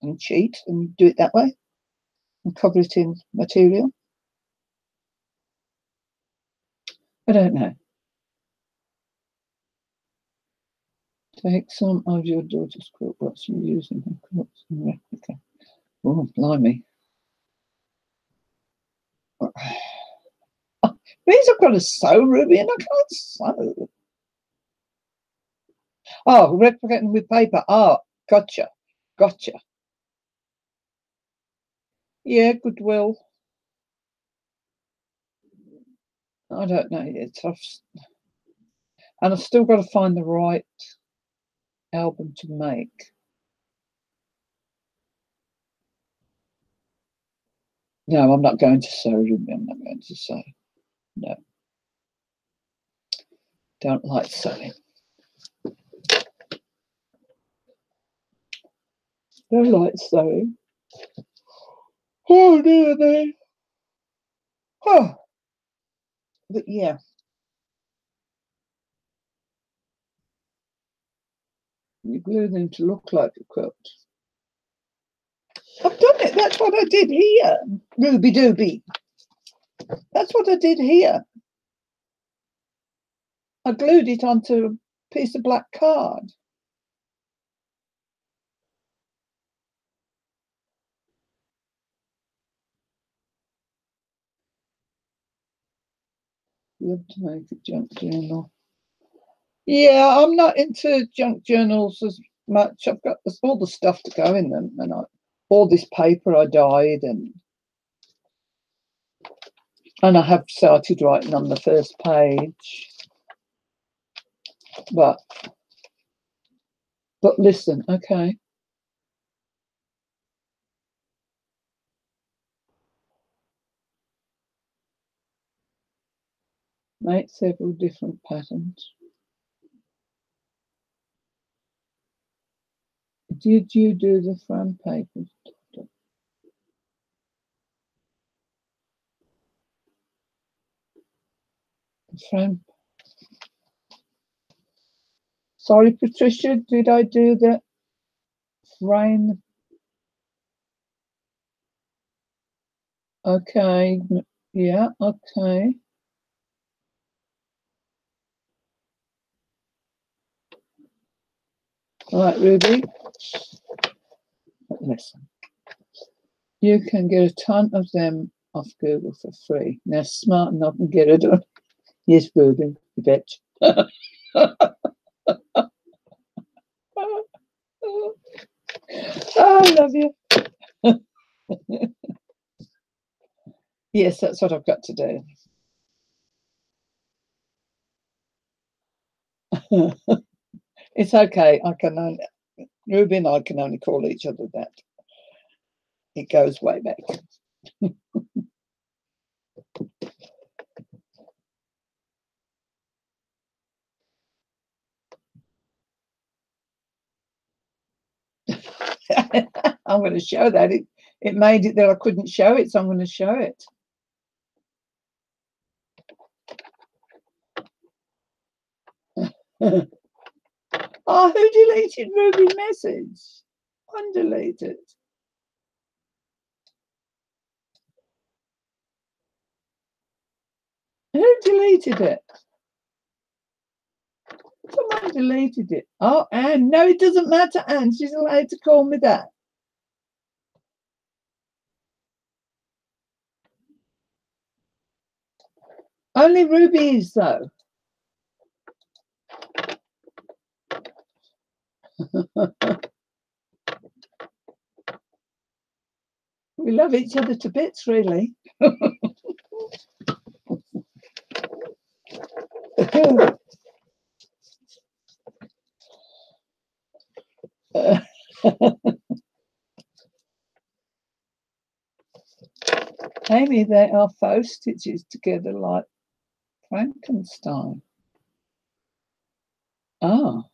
A: and cheat and do it that way and cover it in material. I don't know. Take some of your daughter's quilt blocks from using her quilts and replica. Oh, blimey. Means I've got to sew, Ruby, and I can't sew. Oh, replicating with paper. Oh, gotcha. Yeah, Goodwill. I don't know. It's tough. And I've still got to find the right album to make. No, I'm not going to sew, Ruby. I'm not going to sew. No. Don't like sewing. Don't like sewing. Oh, dear me. Oh. But yeah. You glue them to look like a quilt. I've done it. That's what I did here. Ruby Dooby. That's what I did here. I glued it onto a piece of black card. Love to make a junk journal. Yeah, I'm not into junk journals as much. I've got all the stuff to go in them, and all this paper I dyed, and I have started writing on the first page. But listen, okay. Make several different patterns. Did you do the front papers? Front. Sorry, Patricia, did I do the frame? Okay, yeah, okay. All right, Ruby, listen. You can get a ton of them off Google for free. Now, smart enough and get it done. Yes, Ruby, you bet. love you. Yes, that's what I've got to do. It's okay. Ruby and I can only call each other that. It goes way back. I'm going to show that. It made it that I couldn't show it, so I'm going to show it. Oh, who deleted Ruby's message? Undelete it. Who deleted it? Someone deleted it. Oh, Anne. No, it doesn't matter, Anne. She's allowed to call me that. Only Ruby is, though. We love each other to bits, really. Amy, they are faux stitches together like Frankenstein. Oh.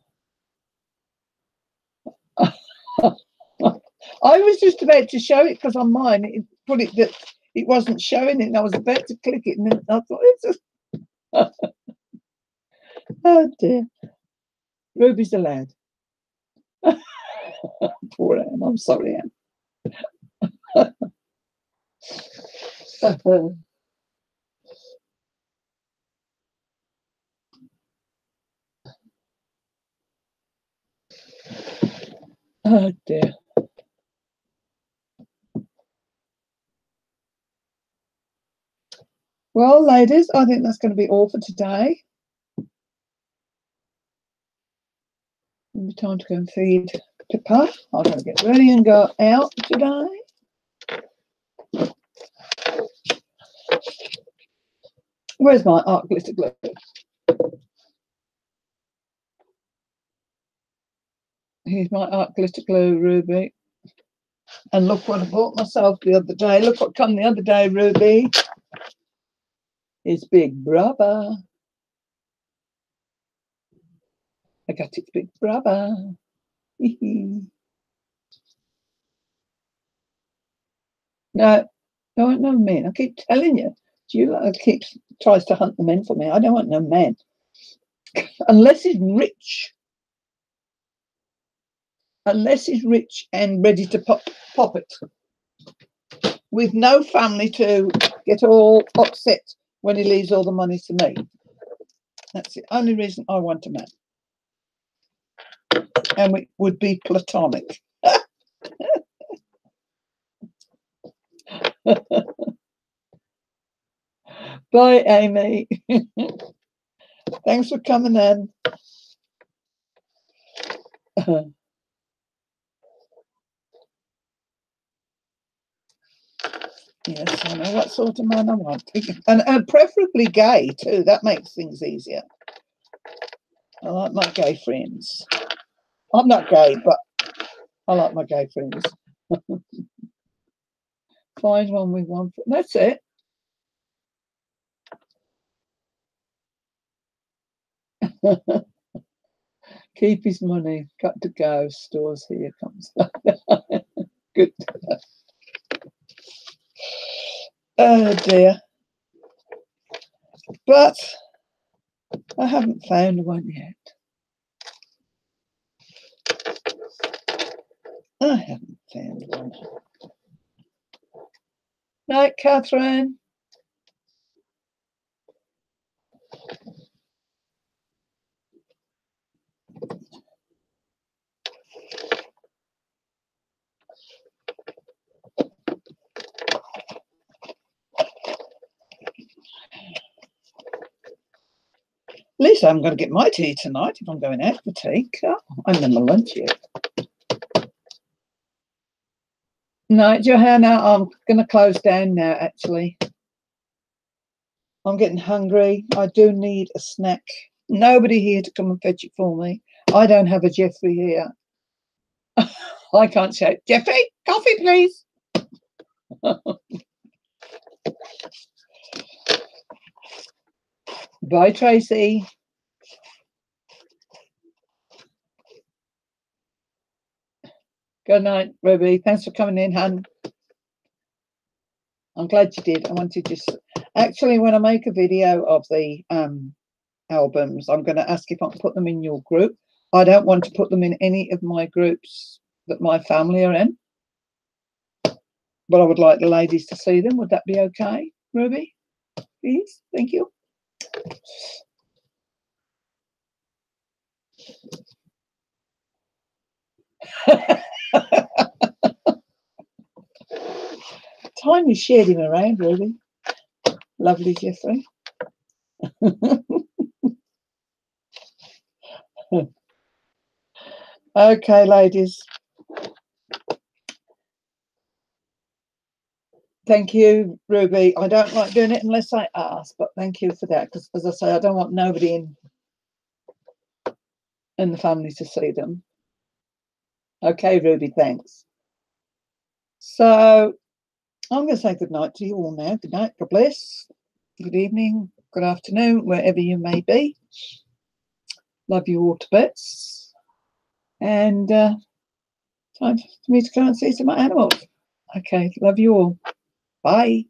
A: I was just about to show it because on mine it put it that it wasn't showing it, and I was about to click it, and then I thought it's just oh dear. Ruby's allowed. Poor Anne. I'm sorry, Anne. Oh dear. Well, ladies, I think that's going to be all for today. It'll be time to go and feed Pippa. I'm going to get ready and go out today. Where's my art glitter glue? Here's my art glitter glue, Ruby. And look what I bought myself the other day. Look what come the other day, Ruby. It's Big Brother. I got it, Big Brother. No, men. I keep telling you. Julia keeps tries to hunt the men for me. I don't want no men. Unless he's rich. Unless he's rich and ready to pop it. With no family to get all upset when he leaves all the money to me. That's the only reason I want a man. And it would be platonic. Bye, Amy. Thanks for coming in. Yes, I know what sort of man I want. And preferably gay, too. That makes things easier. I like my gay friends. I'm not gay, but I like my gay friends. Find one with one foot. That's it. Keep his money. Got to go. Stores here comes. Good. Oh dear. But I haven't found one yet. I haven't found one. Night, Catherine. At least I'm going to get my tea tonight if I'm going out for tea. Oh, I'm in my lunch yet. No, Johanna, I'm going to close down now, actually. I'm getting hungry. I do need a snack. Nobody here to come and fetch it for me. I don't have a Jeffrey here. I can't shout, Jeffrey, coffee, please. Bye, Tracy. Good night, Ruby. Thanks for coming in, hun. I'm glad you did. I want to just actually, when I make a video of the albums, I'm going to ask if I can put them in your group. I don't want to put them in any of my groups that my family are in, but I would like the ladies to see them. Would that be okay, Ruby? Please, thank you. Time is shedding around, Ruby. Lovely, Jeffrey. Okay, ladies. Thank you, Ruby. I don't like doing it unless I ask, but thank you for that, because as I say, I don't want nobody in the family to see them. Okay, Ruby, thanks. So I'm going to say good night to you all now. Good night, God bless. Good evening, good afternoon, wherever you may be. Love you all to bits. And time for me to go and see some animals. Okay, love you all. Bye.